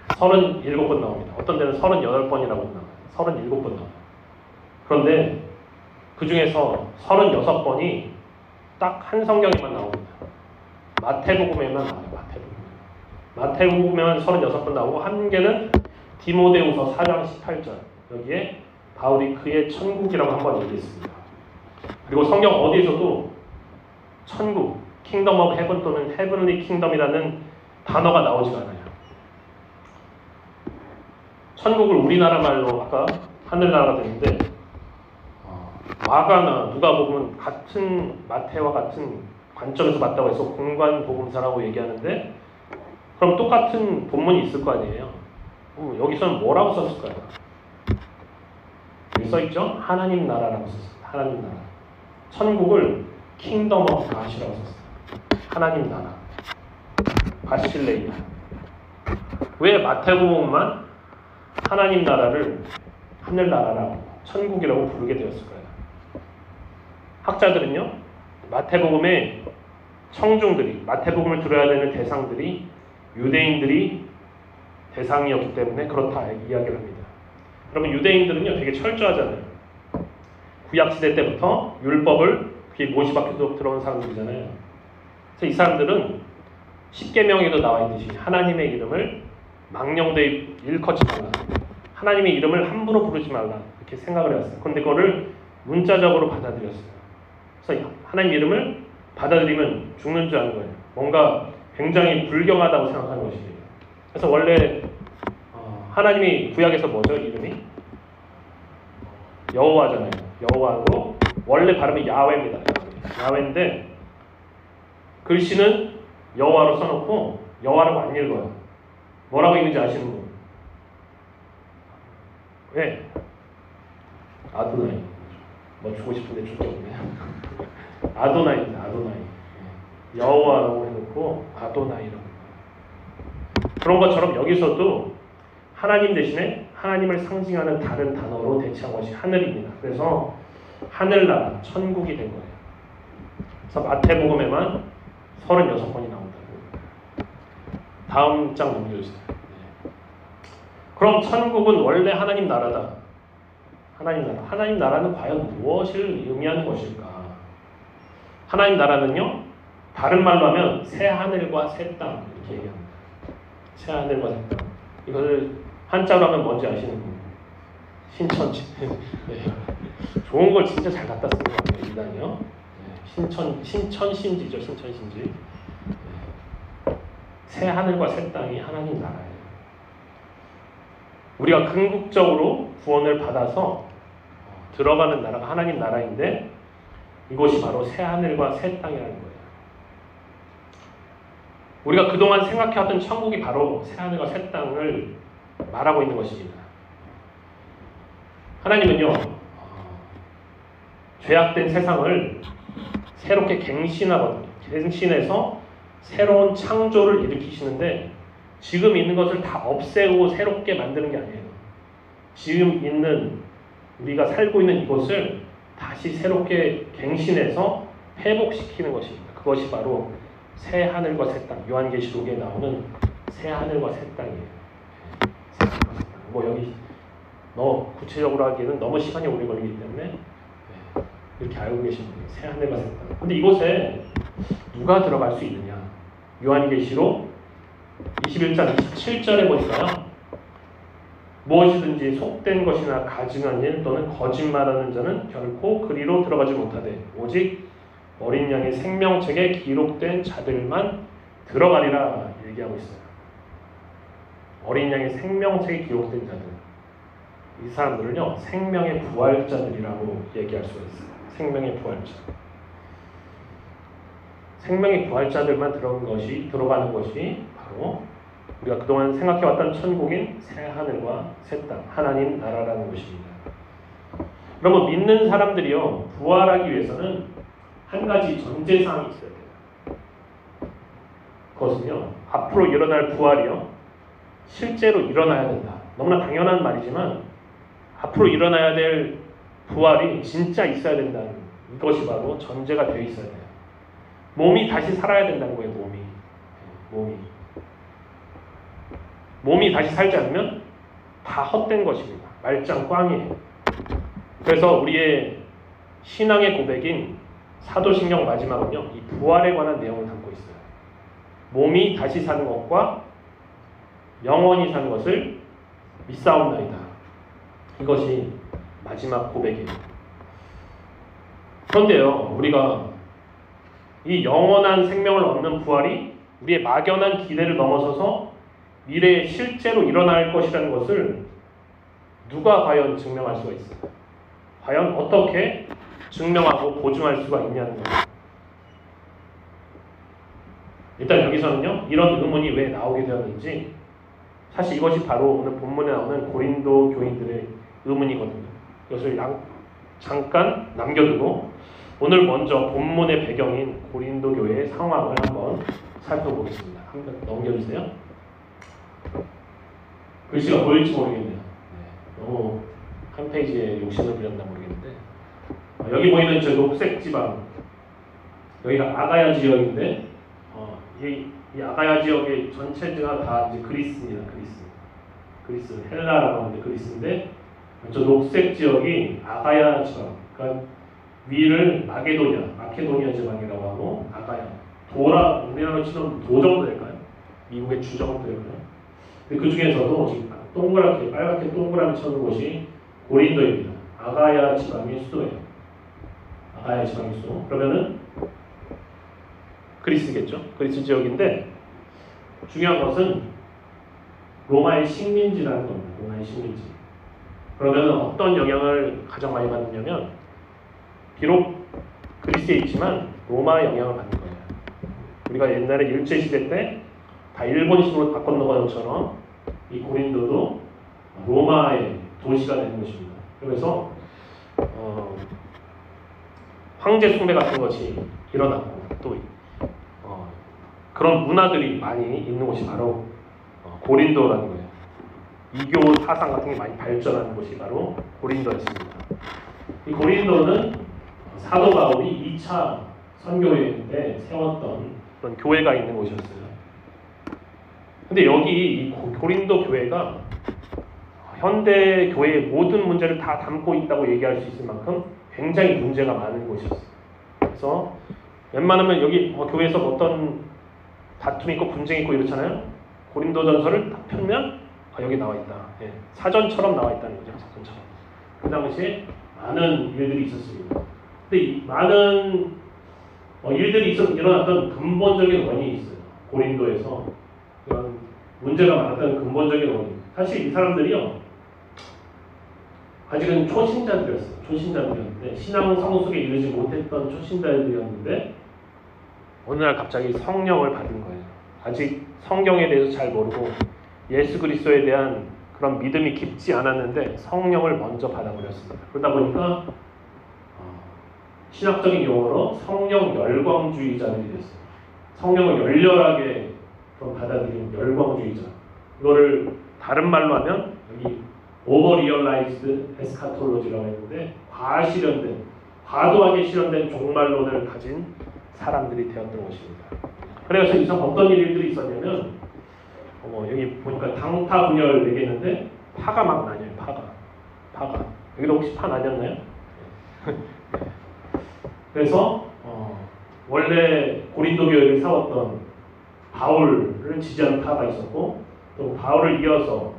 37번 나옵니다. 어떤 데는 38번이라고 나와요. 37번 나와요. 그런데 그 중에서 36번이 딱 한 성경에만 나옵니다. 마태복음에만 나와요. 마태복음에만 36번 나오고, 한 개는 디모데후서 4장 18절, 여기에 바울이 그의 천국이라고 한번 얘기했습니다. 그리고 성경 어디에서도 천국, 킹덤 오브 헤븐 또는 헤븐리 킹덤이라는 단어가 나오지가 않아요. 천국을 우리나라 말로 아까 하늘나라가 되는데, 마가나 누가복음은 같은 마태와 같은 관점에서 봤다고 해서 공관복음사라고 얘기하는데, 그럼 똑같은 본문이 있을 거 아니에요. 여기서는 뭐라고 썼을까요? 여기 써있죠? 하나님 나라라고 썼습니다. 하나님 나라. 천국을 킹덤 오브 갓이라고 썼어요. 하나님 나라, 바실레이아. 왜 마태복음만 하나님 나라를 하늘나라라고, 천국이라고 부르게 되었을까요? 학자들은요, 마태복음의 청중들이, 마태복음을 들어야 되는 대상들이 유대인들이 대상이었기 때문에 그렇다 이야기를 합니다. 여러분, 유대인들은요 되게 철저하잖아요. 구약시대 때부터 율법을 그게 모시박혀서 들어온 사람들이잖아요. 그래서 이 사람들은 십계명에도 나와 있듯이 하나님의 이름을 망령되이 일컫지 말라, 하나님의 이름을 함부로 부르지 말라 이렇게 생각을 했어요. 그런데 그거를 문자적으로 받아들였어요. 그래서 하나님 이름을 받아들이면 죽는 줄 아는 거예요. 뭔가 굉장히 불경하다고 생각하는 것이에요. 그래서 원래 하나님이 구약에서 뭐죠? 이름이 여호와잖아요. 여호와고 원래 발음이 야훼입니다. 야훼인데 글씨는 여호와로 써놓고 여호와라고 안 읽어요. 뭐라고 읽는지 아시는 분? 왜? 아도나이. 뭐 주고 싶은데 줄 게 없네요. 아도나이입니다. 아도나이. 여호와라고 해놓고 아도나이라고. 그런 것처럼 여기서도 하나님 대신에 하나님을 상징하는 다른 단어로 대체한 것이 하늘입니다. 그래서 하늘나라, 천국이 된 거예요. 그래서 마태복음에만 36번이 나온다. 다음 장 넘겨주세요. 그럼 천국은 원래 하나님 나라다. 하나님 나라. 하나님 나라는 과연 무엇을 의미하는 것일까? 하나님 나라는요, 다른 말로 하면 새 하늘과 새 땅 이렇게 얘기합니다. 새 하늘과 새 땅. 이걸 한자로 하면 뭔지 아시는 분? 신천지. 네. 좋은 걸 진짜 잘 갖다 쓴 것 같아요, 이단이요. 네. 신천신지죠, 신천신지. 네. 새 하늘과 새 땅이 하나님 나라예요. 우리가 궁극적으로 구원을 받아서 들어가는 나라가 하나님 나라인데 이곳이 바로 새 하늘과 새 땅이라는 거예요. 우리가 그동안 생각해왔던 천국이 바로 새 하늘과 새 땅을 말하고 있는 것입니다. 하나님은요, 죄악된 세상을 새롭게 갱신하거든요. 갱신해서 새로운 창조를 일으키시는데 지금 있는 것을 다 없애고 새롭게 만드는 게 아니에요. 지금 있는 우리가 살고 있는 이곳을 다시 새롭게 갱신해서 회복시키는 것입니다. 그것이 바로 새 하늘과 새 땅. 요한계시록에 나오는 새 하늘과 새 땅이에요. 새 하늘과 새 땅. 뭐 여기 구체적으로 하기에는 너무 시간이 오래 걸리기 때문에 이렇게 알고 계신 분이에요. 새 하늘과 새 땅. 근데 이곳에 누가 들어갈 수 있느냐? 요한계시록 21장 27절에 보니까요. 무엇이든지 속된 것이나 가증한 일 또는 거짓말하는 자는 결코 그리로 들어가지 못하되 오직 어린 양의 생명책에 기록된 자들만 들어가리라 얘기하고 있어요. 어린 양의 생명책에 기록된 자들. 이 사람들은요, 생명의 부활자들이라고 얘기할 수가 있어요. 생명의 부활자. 생명의 부활자들만 들어가는 것이 바로 우리가 그동안 생각해왔던 천국인 새 하늘과 새 땅, 하나님 나라라는 것입니다. 그러면 믿는 사람들이요, 부활하기 위해서는 한 가지 전제사항이 있어야 돼요. 그것은요, 앞으로 일어날 부활이요, 실제로 일어나야 된다. 너무나 당연한 말이지만 앞으로 일어나야 될 부활이 진짜 있어야 된다는 이것이 바로 전제가 되어 있어야 돼요. 몸이 다시 살아야 된다는 거예요. 몸이 다시 살지 않으면 다 헛된 것입니다. 말짱 꽝이에요. 그래서 우리의 신앙의 고백인 사도신경 마지막은요, 이 부활에 관한 내용을 담고 있어요. 몸이 다시 사는 것과 영원히 사는 것을 믿사옵나이다. 이것이 마지막 고백이에요. 그런데요, 우리가 이 영원한 생명을 얻는 부활이 우리의 막연한 기대를 넘어서서 미래에 실제로 일어날 것이라는 것을 누가 과연 증명할 수가 있을까? 과연 어떻게 증명하고 보증할 수가 있냐는 거예요. 일단 여기서는요, 이런 의문이 왜 나오게 되었는지, 사실 이것이 바로 오늘 본문에 나오는 고린도 교인들의 의문이거든요. 이것을 잠깐 남겨두고 오늘 먼저 본문의 배경인 고린도 교회의 상황을 한번 살펴보겠습니다. 한번 넘겨주세요. 글씨가 보일지 모르겠네요. 너무 한 페이지에 욕심을 부렸나 모르겠는데, 여기 보이는 저 녹색 지방, 여기가 아가야 지역인데, 이 아가야 지역의 전체가 다 이제 그리스입니다. 그리스 헬라라고 하는데 그리스인데, 저 녹색 지역이 아가야 지방, 그러니까 위를 마케도니아 지방이라고 하고, 아가야, 우리나라로 치면 도 정도 될까요? 미국의 주 정도 될까요? 그 중에서도 지금 동그랗게 빨갛게 동그라미 쳐는 곳이 고린도입니다. 아가야 지방의 수도예요. 아가야 지방의 수도. 그러면은 그리스겠죠. 그리스 지역인데 중요한 것은 로마의 식민지라는 겁니다. 로마의 식민지. 그러면 어떤 영향을 가장 많이 받느냐면 비록 그리스에 있지만 로마 영향을 받는 거예요. 우리가 옛날에 일제시대 때 다 일본식으로 바꿨는 것처럼 이 고린도도 로마의 도시가 되는 것입니다. 그래서 황제 숭배 같은 것이 일어나고 또 그런 문화들이 많이 있는 곳이 바로 고린도라는 거예요. 이교 사상 같은 게 많이 발전하는 곳이 바로 고린도였습니다. 이 고린도는 사도 바울이 2차 선교회 때 세웠던 그런 교회가 있는 곳이었어요. 근데 여기 이 고린도 교회가 현대 교회의 모든 문제를 다 담고 있다고 얘기할 수 있을 만큼 굉장히 문제가 많은 곳이었어요. 그래서 웬만하면 여기 교회에서 어떤 다툼이 있고 분쟁이 있고 이렇잖아요. 고린도전서를 딱 펴면 여기 나와 있다. 예, 사전처럼 나와 있다는 거죠. 사전처럼. 그 당시에 많은 일들이 있었습니다. 근데 이 많은 일들이 일어났던 근본적인 원인이 있어요. 고린도에서 그런 문제가 많았던 근본적인 원인. 사실 이 사람들이요, 아직은 초신자들이었어요. 초신자들이었는데 신앙 성숙에 이르지 못했던 초신자들이었는데 어느 날 갑자기 성령을 받은 거예요. 아직 성경에 대해서 잘 모르고 예수 그리스도에 대한 그런 믿음이 깊지 않았는데 성령을 먼저 받아버렸습니다. 그러다 보니까 신학적인 용어로 성령 열광주의자들이 됐어요. 성령을 열렬하게 받아들이는 열광주의자. 이거를 다른 말로 하면 여기 오버리얼라이즈드 에스카톨로지라고 했는데 과도하게 실현된 종말론을 가진 사람들이 되었던 것입니다. 그래서 이상 어떤 일들이 있었냐면 여기 보니까 당파 분열 얘기했는데 파가 막 나뉘어요. 파가 여기도 혹시 파 나뉘었나요? 그래서 원래 고린도 교회를 세웠던 바울을 지지하는 파가 있었고 또 바울을 이어서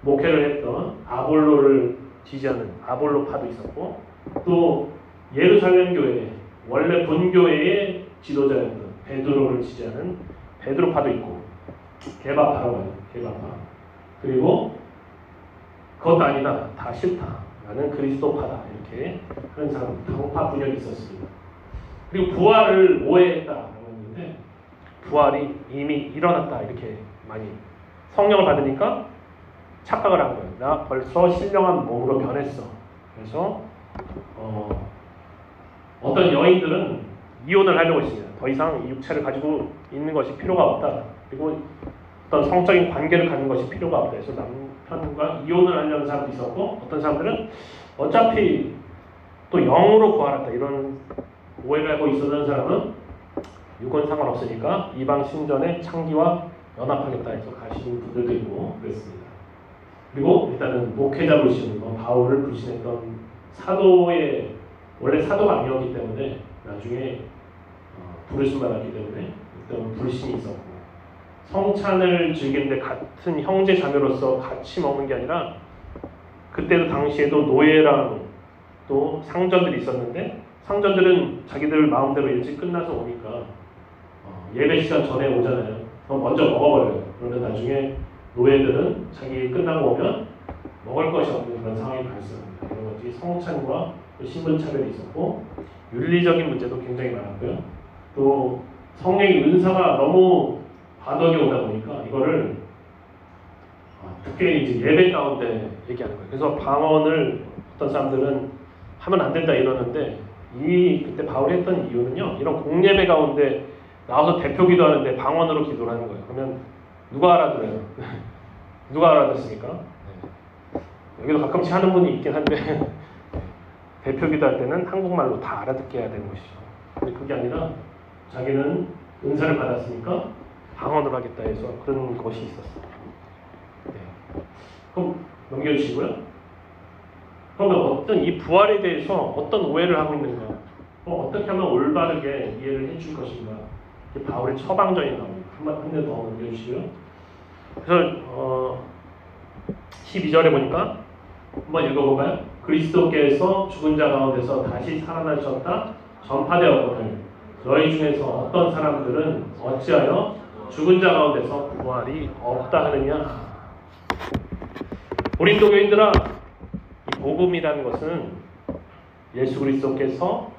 목회를 했던 아볼로를 지지하는 아볼로파도 있었고 또 예루살렘 교회 원래 본교회의 지도자였던 베드로를 지지하는 베드로파도 있고 개바파라고 해요. 개바파. 그리고 그것도 아니다. 다 싫다. 나는 그리스도파다. 이렇게 하는 사람 당파 분열이 있었습니다. 그리고 부활을 오해했다라고 했는데 부활이 이미 일어났다. 이렇게 많이 성령을 받으니까 착각을 한 거예요. 나 벌써 신령한 몸으로 변했어. 그래서 어떤 여인들은 이혼을 하려고 했습니다. 더 이상 이 육체를 가지고 있는 것이 필요가 없다. 그리고 어떤 성적인 관계를 갖는 것이 필요가 없다. 그래서 남편과 이혼을 하려는 사람도 있었고 어떤 사람들은 어차피 또 영으로 부활했다. 이런 오해를 하고 있었던 사람은 육은 상관없으니까 이방 신전의 창기와 연합하겠다 해서 가시는 분들도 있고 그랬습니다. 그리고 일단은 목회자로 시는 건 바울을 불신했던 사도의 원래 사도가 아니었기 때문에 나중에 부르심 받았기 때문에 일단 불신이 있었고 성찬을 즐기는데 같은 형제 자매로서 같이 먹는 게 아니라 그때도 당시에도 노예랑 또 상전들이 있었는데 상전들은 자기들 마음대로 일찍 끝나서 오니까 예배 시간 전에 오잖아요. 그럼 먼저 먹어버려요. 그러면 나중에 노예들은 자기 끝나고 오면 먹을 것이 없는 그런 상황이 발생합니다. 그런 것이 성찬과 신분차별이 있었고 윤리적인 문제도 굉장히 많았고요. 또 성령의 은사가 너무 과도하게 오다 보니까 이거를 특히 이제 예배 가운데 얘기하는 거예요. 그래서 방언을 어떤 사람들은 하면 안 된다 이러는데 그때 바울이 했던 이유는요. 이런 공예배 가운데 나와서 대표 기도하는데 방언으로 기도를 하는 거예요. 그러면 누가 알아들어요? 누가 알아듣습니까? 네. 여기도 가끔씩 하는 분이 있긴 한데 대표 기도할 때는 한국말로 다 알아듣게 해야 되는 것이죠. 근데 그게 아니라 자기는 은사를 받았으니까 방언을 하겠다 해서 그런 것이 있었어요. 네. 그럼 넘겨주시고요. 그러면 어떤 이 부활에 대해서 어떤 오해를 하고 있는가? 어떻게 하면 올바르게 이해를 해줄 것인가? 바울의 처방전이 나옵니다. 한 번 더 넘겨주시고요. 그래서 12절에 보니까 한번 읽어볼까요? 그리스도께서 죽은 자 가운데서 다시 살아나셨다 전파되었거든 너희 중에서 어떤 사람들은 어찌하여 죽은 자 가운데서 부활이 없다 하느냐. 고린도 교인들아, 이 복음이라는 것은 예수 그리스도께서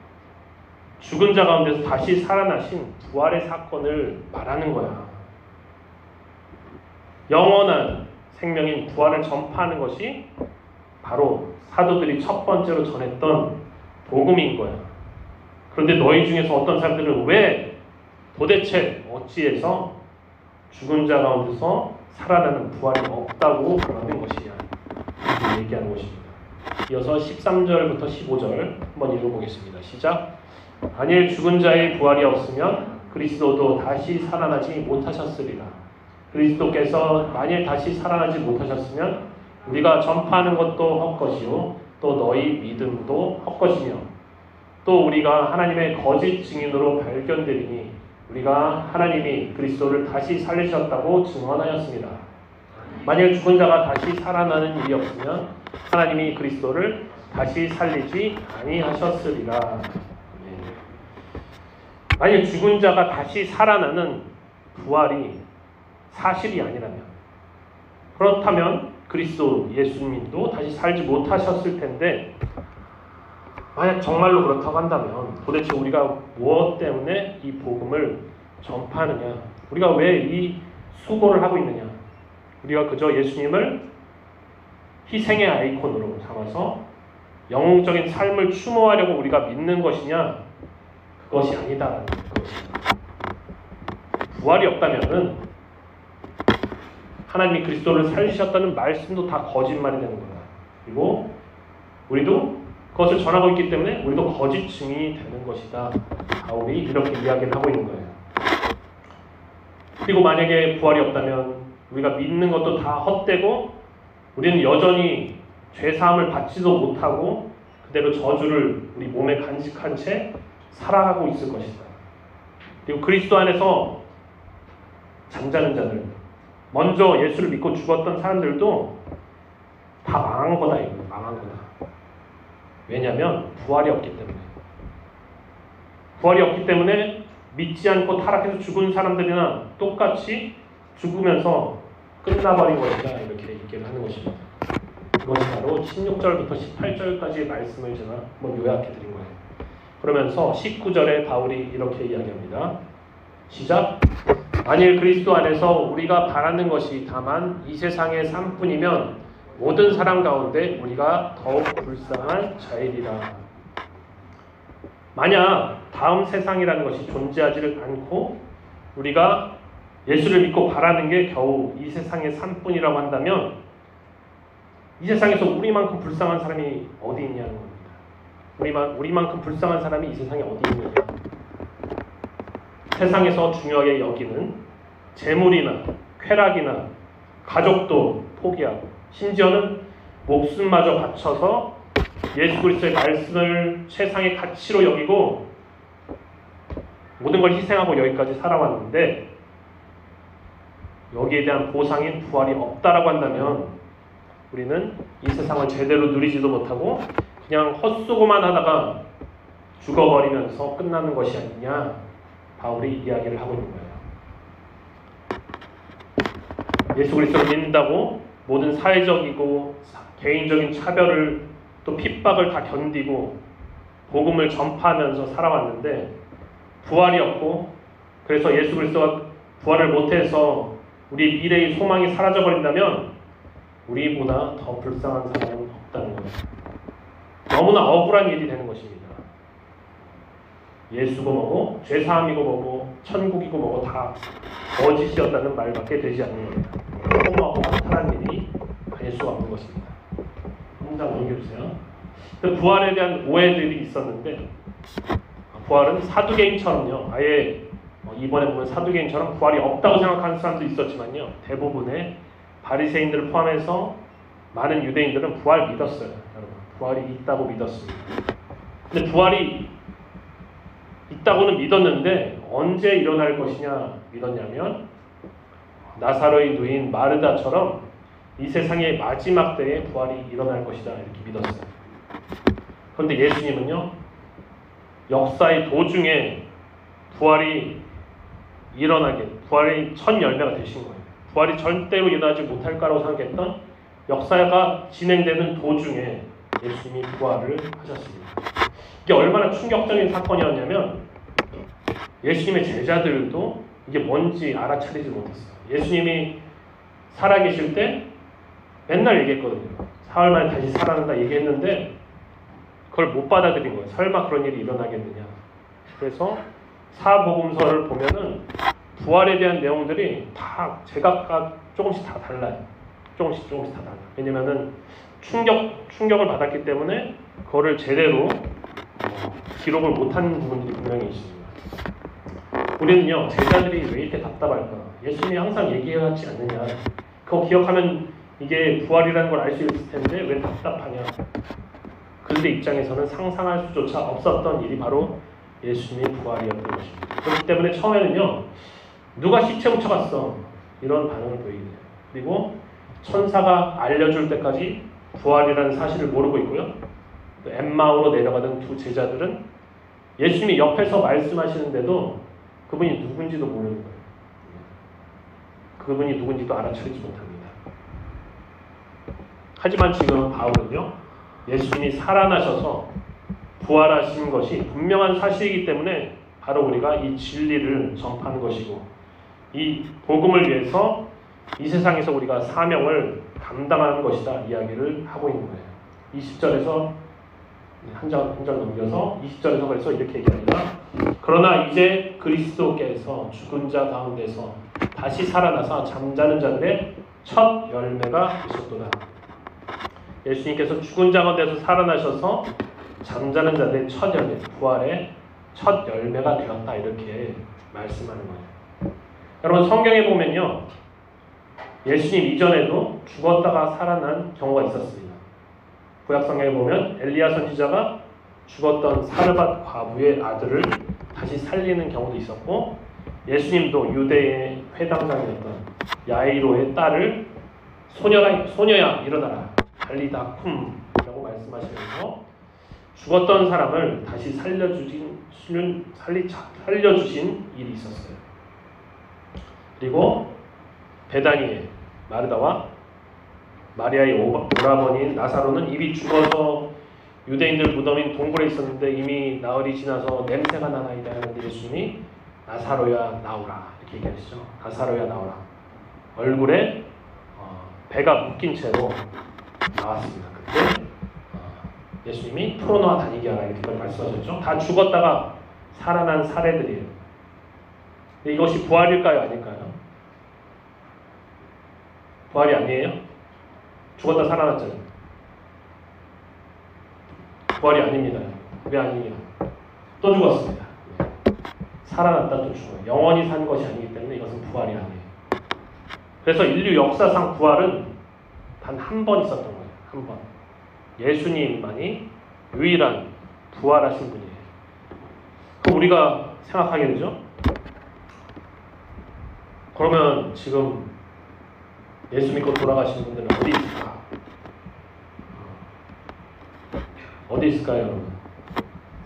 죽은 자 가운데서 다시 살아나신 부활의 사건을 말하는 거야. 영원한 생명인 부활을 전파하는 것이 바로 사도들이 첫 번째로 전했던 복음인 거야. 그런데 너희 중에서 어떤 사람들은 왜 도대체 어찌해서 죽은 자 가운데서 살아나는 부활이 없다고 그러는 것이냐 이렇게 얘기하는 것입니다. 이어서 13절부터 15절 한번 읽어보겠습니다. 시작. 만일 죽은 자의 부활이 없으면 그리스도도 다시 살아나지 못하셨으리라. 그리스도께서 만일 다시 살아나지 못하셨으면 우리가 전파하는 것도 헛것이요 또 너희 믿음도 헛것이며 또 우리가 하나님의 거짓 증인으로 발견되리니 우리가 하나님이 그리스도를 다시 살리셨다고 증언하였습니다. 만일 죽은 자가 다시 살아나는 일이 없으면 하나님이 그리스도를 다시 살리지 아니하셨으리라. 만일 죽은 자가 다시 살아나는 부활이 사실이 아니라면, 그렇다면 그리스도 예수님도 다시 살지 못하셨을 텐데, 만약 정말로 그렇다고 한다면 도대체 우리가 무엇 때문에 이 복음을 전파하느냐, 우리가 왜 이 수고를 하고 있느냐, 우리가 그저 예수님을 희생의 아이콘으로 삼아서 영웅적인 삶을 추모하려고 우리가 믿는 것이냐, 그것이 아니다라는 것입니다. 부활이 없다면은 하나님이 그리스도를 살리셨다는 말씀도 다 거짓말이 되는 거다. 그리고 우리도 그것을 전하고 있기 때문에 우리도 거짓 증인이 되는 것이다. 바울이 이렇게 이야기를 하고 있는 거예요. 그리고 만약에 부활이 없다면 우리가 믿는 것도 다 헛되고 우리는 여전히 죄사함을 받지도 못하고 그대로 저주를 우리 몸에 간직한 채 살아가고 있을 것이다. 그리고 그리스도 안에서 잠자는 자들, 먼저 예수를 믿고 죽었던 사람들도 다 망한 거다. 이거 망한 거다. 왜냐하면 부활이 없기 때문에. 부활이 없기 때문에 믿지 않고 타락해서 죽은 사람들이나 똑같이 죽으면서 끝나버린 것이다. 이렇게 얘기를 하는 것입니다. 그것이 바로 16절부터 18절까지의 말씀을 제가 한번 요약해 드린 거예요. 그러면서 19절에 바울이 이렇게 이야기합니다. 시작. 만일 그리스도 안에서 우리가 바라는 것이 다만 이 세상의 삶뿐이면 모든 사람 가운데 우리가 더욱 불쌍한 자이리라. 만약 다음 세상이라는 것이 존재하지를 않고 우리가 예수를 믿고 바라는 게 겨우 이 세상의 삶뿐이라고 한다면 이 세상에서 우리만큼 불쌍한 사람이 어디 있냐는 겁니다. 우리만큼 불쌍한 사람이 이 세상에 어디 있느냐. 세상에서 중요하게 여기는 재물이나 쾌락이나 가족도 포기하고 심지어는 목숨마저 바쳐서 예수 그리스도의 말씀을 최상의 가치로 여기고 모든 걸 희생하고 여기까지 살아왔는데 여기에 대한 보상인 부활이 없다라고 한다면 우리는 이 세상을 제대로 누리지도 못하고 그냥 헛수고만 하다가 죽어버리면서 끝나는 것이 아니냐, 바울이 이야기를 하고 있는 거예요. 예수 그리스도를 믿는다고 모든 사회적이고 개인적인 차별을 또 핍박을 다 견디고 복음을 전파하면서 살아왔는데 부활이 없고 그래서 예수 그리스도가 부활을 못해서 우리 미래의 소망이 사라져버린다면 우리보다 더 불쌍한 사람은 없다는 거예요. 너무나 억울한 일이 되는 것입니다. 예수고 뭐고 죄사함이고 뭐고 천국이고 뭐고 다 거짓이었다는 말밖에 되지 않는 거예요. 너무 허탈한 일이 아닐 수가 없는 것입니다. 한장 넘겨주세요. 부활에 대한 오해들이 있었는데 부활은 사두개인처럼요. 아예 이번에 보면 사두개인처럼 부활이 없다고 생각하는 사람도 있었지만요. 대부분의 바리새인들을 포함해서 많은 유대인들은 부활 믿었어요. 여러분, 부활이 있다고 믿었습니다. 근데 부활이 있다고는 믿었는데 언제 일어날 것이냐 믿었냐면 나사로의 누인 마르다처럼 이 세상의 마지막 때에 부활이 일어날 것이다 이렇게 믿었어요. 그런데 예수님은요, 역사의 도중에 부활이 일어나게, 부활의 첫 열매가 되신 거예요. 부활이 절대로 일어나지 못할 거라고 생각했던 역사가 진행되는 도중에 예수님이 부활을 하셨습니다. 이게 얼마나 충격적인 사건이었냐면 예수님의 제자들도 이게 뭔지 알아차리지 못했어요. 예수님이 살아계실 때 맨날 얘기했거든요. 사흘 만에 다시 살아난다 얘기했는데 그걸 못 받아들인 거예요. 설마 그런 일이 일어나겠느냐. 그래서 사복음서를 보면은 부활에 대한 내용들이 다 제각각 조금씩 다 달라요. 조금씩 다 달라요. 왜냐면은 충격을 받았기 때문에 그거를 제대로 기록을 못한 부분들이 분명히 있습니다. 우리는요, 제자들이 왜 이렇게 답답할까? 예수님이 항상 얘기하지 않느냐? 그거 기억하면 이게 부활이라는 걸 알 수 있을 텐데 왜 답답하냐? 그들의 입장에서는 상상할 수조차 없었던 일이 바로 예수님의 부활이었던 것입니다. 그렇기 때문에 처음에는요, 누가 시체 훔쳐갔어? 이런 반응을 보이게 돼요. 그리고 천사가 알려줄 때까지 부활이라는 사실을 모르고 있고요. 또 엠마오로 내려가던 두 제자들은 예수님이 옆에서 말씀하시는데도 그분이 누군지도 모르는 거예요. 그분이 누군지도 알아차리지 못합니다. 하지만 지금 바울은요, 예수님이 살아나셔서 부활하신 것이 분명한 사실이기 때문에 바로 우리가 이 진리를 전파하는 것이고, 이 복음을 위해서 이 세상에서 우리가 사명을 감당하는 것이다 이야기를 하고 있는 거예요. 20절에서 한 장 넘겨서 20절에서 그래서 이렇게 얘기합니다. 그러나 이제 그리스도께서 죽은 자 가운데서 다시 살아나서 잠자는 자들의 첫 열매가 되셨도다. 예수님께서 죽은 자 가운데서 살아나셔서 잠자는 자들의 첫 열매, 부활의 첫 열매가 되었다 이렇게 말씀하는 거예요. 여러분 성경에 보면요, 예수님 이전에도 죽었다가 살아난 경우가 있었습니다. 구약 성경에 보면 엘리야 선지자가 죽었던 사르밧 과부의 아들을 다시 살리는 경우도 있었고, 예수님도 유대의 회당장이었던 야이로의 딸을 소녀야 일어나라 달리다 쿰이라고 말씀하시면서 죽었던 사람을 다시 살려주신 일이 있었어요. 그리고 베다니에 마르다와 마리아의 오라버니인 나사로는 이미 죽어서 유대인들 무덤인 동굴에 있었는데 이미 나흘이 지나서 냄새가 나나이다 하는데 예수님이 나사로야 나오라 이렇게 얘기하시죠. 나사로야 나오라. 얼굴에 배가 묶인 채로 나왔습니다. 그때 예수님이 풀어놓아 다니게 하라 이렇게 말씀하셨죠. 다 죽었다가 살아난 사례들이에요. 근데 이것이 부활일까요? 아닐까요? 부활이 아니에요? 죽었다 살아났잖아요. 부활이 아닙니다. 왜 아니냐? 또 죽었습니다. 살아났다 또 죽어요. 영원히 산 것이 아니기 때문에 이것은 부활이 아니에요. 그래서 인류 역사상 부활은 단 한 번 있었던 거예요. 한 번. 예수님만이 유일한 부활하신 분이에요. 그럼 우리가 생각하게 되죠? 그러면 지금 예수 믿고 돌아가신 분들은 어디 있을까? 어디 있을까요, 여러분?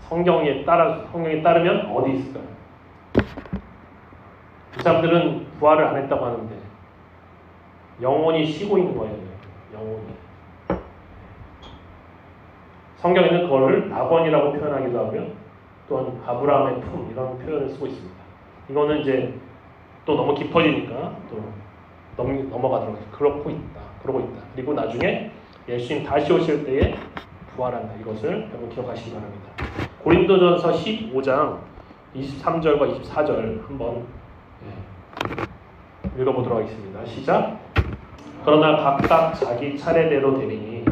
성경에 따르면 어디 있을까요? 그 사람들은 부활을 안 했다고 하는데 영원히 쉬고 있는 거예요. 영원히. 성경에는 그거를 낙원이라고 표현하기도 하고요. 또한 아브라함의 품 이런 표현을 쓰고 있습니다. 이거는 이제 또 너무 깊어지니까 또 넘어가도록 해요. 그러고 있다. 그리고 나중에 예수님 다시 오실 때에 부활한다. 이것을 여러분 기억하시기 바랍니다. 고린도전서 15장 23절과 24절 한번 읽어보도록 하겠습니다. 시작. 그러나 각각 자기 차례대로 되리니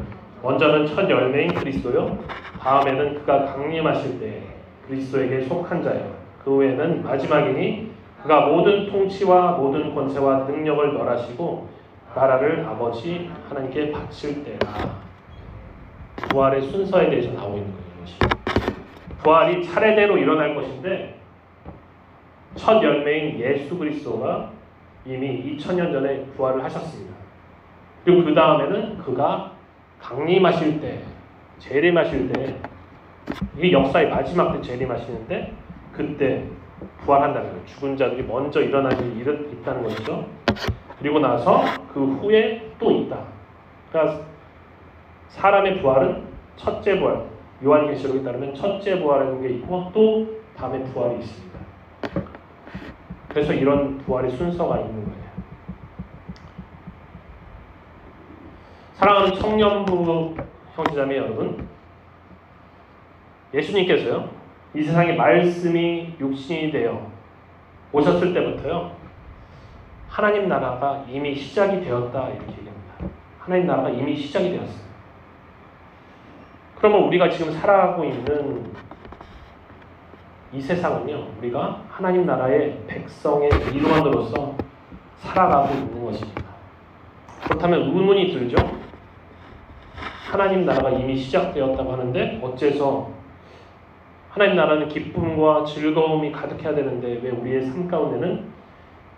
먼저는 첫 열매인 그리스도요, 다음에는 그가 강림하실 때 그리스도에게 속한 자요, 그 후에는 마지막이니 그가 모든 통치와 모든 권세와 능력을 멸하시고 나라를 아버지 하나님께 바칠 때라. 부활의 순서에 대해서 나오고 있는 거예요. 부활이 차례대로 일어날 것인데 첫 열매인 예수 그리스도가 이미 2000년 전에 부활을 하셨습니다. 그리고 그 다음에는 그가 강림하실 때, 재림하실 때, 이게 역사의 마지막 때 재림하시는데 그때 부활한다는 거예요. 죽은 자들이 먼저 일어나는 일은 있다는 것이죠. 그리고 나서 그 후에 또 있다. 그러니까 사람의 부활은 첫째 부활, 요한계시록에 따르면 첫째 부활이라는 게 있고 또 다음에 부활이 있습니다. 그래서 이런 부활의 순서가 있는 거예요. 사랑하는 청년부 형제자매 여러분, 예수님께서요, 이 세상에 말씀이 육신이 되어 오셨을 때부터요, 하나님 나라가 이미 시작이 되었다 이렇게 얘기합니다. 하나님 나라가 이미 시작이 되었어요. 그러면 우리가 지금 살아가고 있는 이 세상은요, 우리가 하나님 나라의 백성의 일원으로서 살아가고 있는 것입니다. 그렇다면 의문이 들죠? 하나님 나라가 이미 시작되었다고 하는데 어째서 하나님 나라는 기쁨과 즐거움이 가득해야 되는데 왜 우리의 삶 가운데는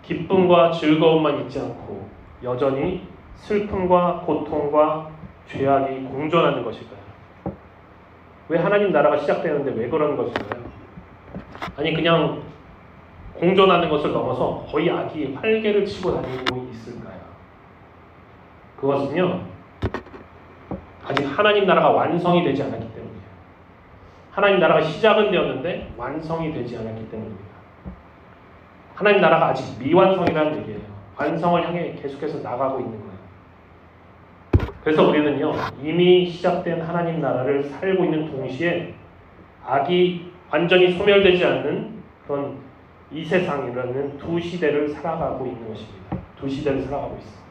기쁨과 즐거움만 있지 않고 여전히 슬픔과 고통과 죄악이 공존하는 것일까요? 왜 하나님 나라가 시작되는데 왜 그러는 것일까요? 아니 그냥 공존하는 것을 넘어서 거의 악이 활개를 치고 다니고 있을까요? 그것은요 아직 하나님 나라가 완성이 되지 않았기 때문이에요. 하나님 나라가 시작은 되었는데 완성이 되지 않았기 때문입니다. 하나님 나라가 아직 미완성이라는 얘기예요. 완성을 향해 계속해서 나가고 있는 거예요. 그래서 우리는요 이미 시작된 하나님 나라를 살고 있는 동시에 악이 완전히 소멸되지 않는 그런 이 세상이라는 두 시대를 살아가고 있는 것입니다. 두 시대를 살아가고 있어요.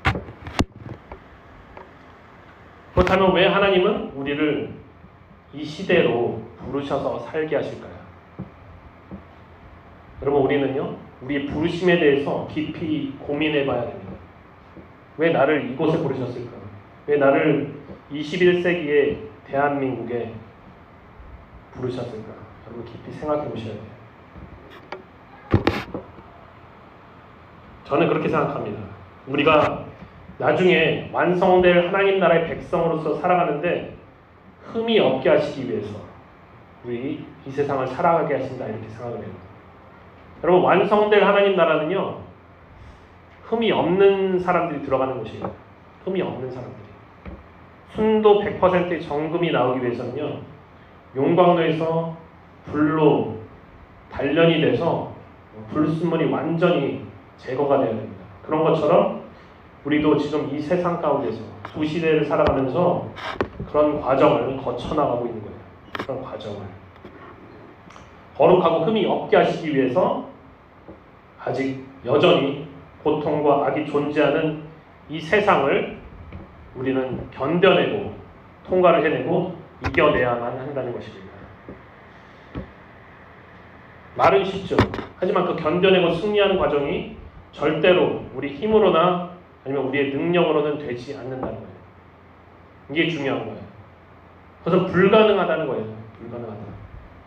그렇다면 왜 하나님은 우리를 이 시대로 부르셔서 살게 하실까요? 여러분 우리는요 우리의 부르심에 대해서 깊이 고민해 봐야 됩니다. 왜 나를 이곳에 부르셨을까? 왜 나를 21세기의 대한민국에 부르셨을까? 여러분 깊이 생각해 보셔야 돼요. 저는 그렇게 생각합니다. 우리가 나중에 완성될 하나님 나라의 백성으로서 살아가는데 흠이 없게 하시기 위해서 우리 이 세상을 살아가게 하신다 이렇게 생각을 해요. 여러분 완성될 하나님 나라는요 흠이 없는 사람들이 들어가는 곳이에요. 흠이 없는 사람들이. 순도 100%의 정금이 나오기 위해서는요 용광로에서 불로 단련이 돼서 불순물이 완전히 제거가 되어야 됩니다. 그런 것처럼 우리도 지금 이 세상 가운데서 두 시대를 살아가면서 그런 과정을 거쳐나가고 있는 거예요. 그런 과정을 거룩하고 흠이 없게 하시기 위해서 아직 여전히 고통과 악이 존재하는 이 세상을 우리는 견뎌내고 통과를 해내고 이겨내야만 한다는 것입니다. 말은 쉽죠. 하지만 그 견뎌내고 승리하는 과정이 절대로 우리 힘으로나 아니면 우리의 능력으로는 되지 않는다는 거예요. 이게 중요한 거예요. 그래서 불가능하다는 거예요. 불가능하다.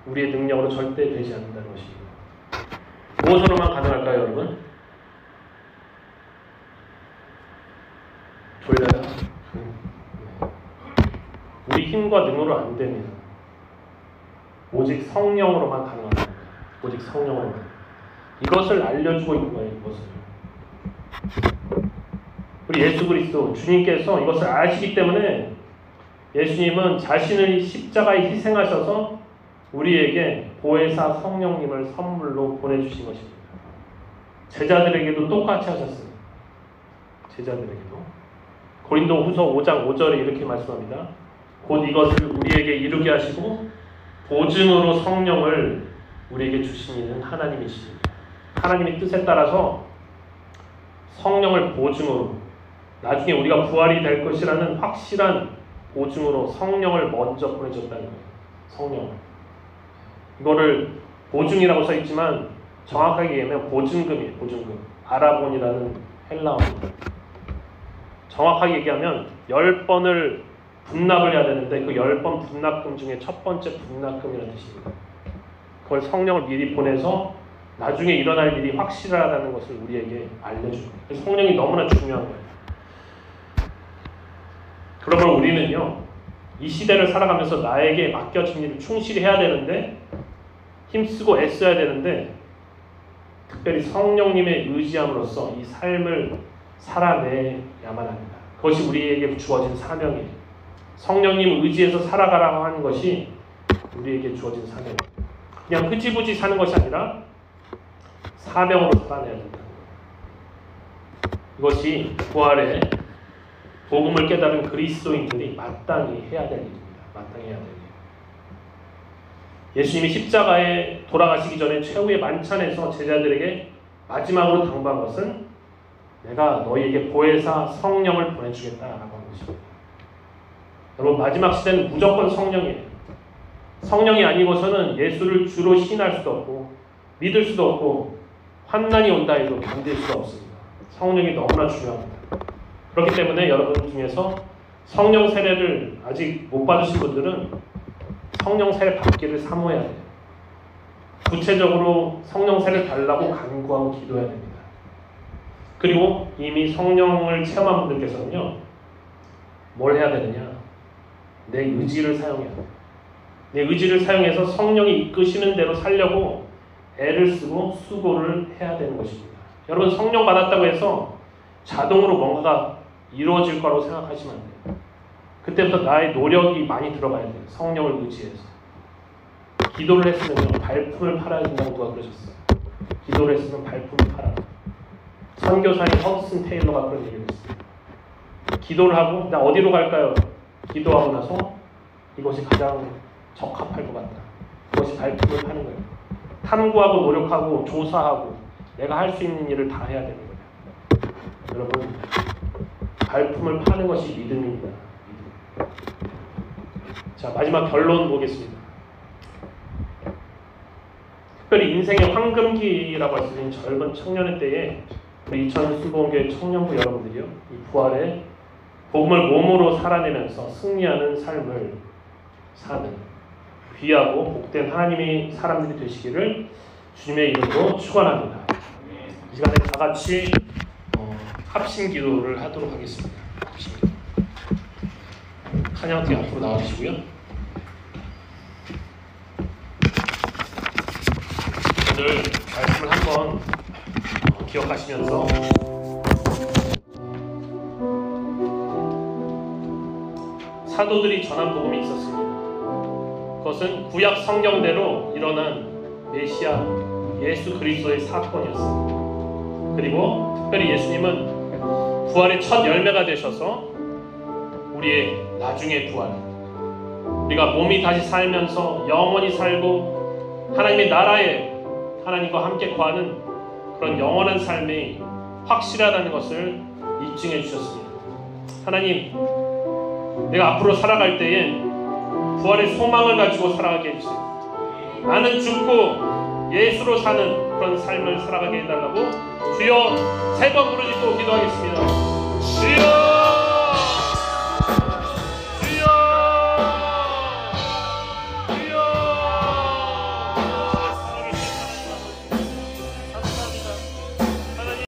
우리의 능력으로 절대 되지 않는다는 것입니다. 무엇으로만 가능할까요, 여러분? 졸려요? 우리 힘과 능으로 안 됩니다. 오직 성령으로만 가능합니다. 오직 성령으로만. 이것을 알려주고 있는 거예요. 이것을. 우리 예수 그리스도 주님께서 이것을 아시기 때문에 예수님은 자신을 십자가에 희생하셔서 우리에게 보혜사 성령님을 선물로 보내주신 것입니다. 제자들에게도 똑같이 하셨어요. 제자들에게도. 고린도 후서 5장 5절에 이렇게 말씀합니다. 곧 이것을 우리에게 이루게 하시고 보증으로 성령을 우리에게 주신 이는 하나님이십니다. 하나님의 뜻에 따라서 성령을 보증으로 나중에 우리가 부활이 될 것이라는 확실한 보증으로 성령을 먼저 보내줬다는 거예요. 성령을. 이거를 보증이라고 써있지만 정확하게 얘기하면 보증금이에요. 보증금. 아라본이라는 헬라어입니다. 정확하게 얘기하면 10번을 분납을 해야 되는데 그 10번 분납금 중에 첫 번째 분납금이라는 뜻입니다. 그걸 성령을 미리 보내서 나중에 일어날 일이 확실하다는 것을 우리에게 알려줍니다. 그래서 성령이 너무나 중요한 거예요. 그러면 우리는요 이 시대를 살아가면서 나에게 맡겨진 일을 충실히 해야 되는데 힘쓰고 애써야 되는데 특별히 성령님의 의지함으로써 이 삶을 살아내야만 합니다. 그것이 우리에게 주어진 사명이에요. 성령님 의지에서 살아가라고 하는 것이 우리에게 주어진 사명입니다. 그냥 흐지부지 사는 것이 아니라 사명으로 살아내야 된다. 이것이 부활의 복음을 깨달은 그리스도인들이 마땅히 해야 될 일입니다. 마땅히 해야 될 일. 예수님이 십자가에 돌아가시기 전에 최후의 만찬에서 제자들에게 마지막으로 당부한 것은 내가 너희에게 보혜사 성령을 보내주겠다라고 한 것입니다. 여러분 마지막 시대는 무조건 성령이에요. 성령이 아니고서는 예수를 주로 시인할 수도 없고 믿을 수도 없고 환난이 온다 해도 견딜 수가 없습니다. 성령이 너무나 중요합니다. 그렇기 때문에 여러분 중에서 성령 세례를 아직 못 받으신 분들은 성령 세례 받기를 사모해야 돼요. 구체적으로 성령 세례를 달라고 간구하고 기도해야 됩니다. 그리고 이미 성령을 체험한 분들께서는요, 뭘 해야 되느냐? 내 의지를 사용해야 돼요. 내 의지를 사용해서 성령이 이끄시는 대로 살려고 애를 쓰고 수고를 해야 되는 것입니다. 여러분, 성령 받았다고 해서 자동으로 뭔가가 이루어질 거라고 생각하시면 안 돼요. 그때부터 나의 노력이 많이 들어가야 돼요. 성령을 의지해서. 기도를 했으면요, 발품을 팔아야 된다고 누가 그러셨어요. 기도를 했으면 발품을 팔아라. 선교사인 허드슨 테일러가 그런 얘기를 했어요. 기도를 하고 나 어디로 갈까요? 기도하고 나서 이것이 가장 적합할 것 같다. 그것이 발품을 파는 거예요. 탐구하고 노력하고 조사하고 내가 할 수 있는 일을 다 해야 되는 거예요. 여러분, 발품을 파는 것이 믿음입니다. 믿음. 자, 마지막 결론 보겠습니다. 특별히 인생의 황금기라고 할 수 있는 젊은 청년의 때에 우리 이천순복음교회 청년부 여러분들이요, 이 부활의 복음을 몸으로 살아내면서 승리하는 삶을 사는 귀하고 복된 하나님의 사람들이 되시기를 주님의 이름으로 축원합니다. 이 시간에 다 같이 합심 기도를 하도록 하겠습니다. 합심 기도. 찬양팀 앞으로 나와주시고요. 오늘 말씀을 한번 기억하시면서 사도들이 전한 복음이 있었습니다. 그것은 구약 성경대로 일어난 메시아 예수 그리스도의 사건이었습니다. 그리고 특별히 예수님은 부활의 첫 열매가 되셔서 우리의 나중의 부활, 우리가 몸이 다시 살면서 영원히 살고 하나님의 나라에 하나님과 함께 거하는 그런 영원한 삶이 확실하다는 것을 입증해 주셨습니다. 하나님, 내가 앞으로 살아갈 때에 부활의 소망을 가지고 살아가게 해주세요. 나는 죽고 예수로 사는 그런 삶을 살아가게 해달라고 주여 3번 부르짖고 기도하겠습니다. 주여!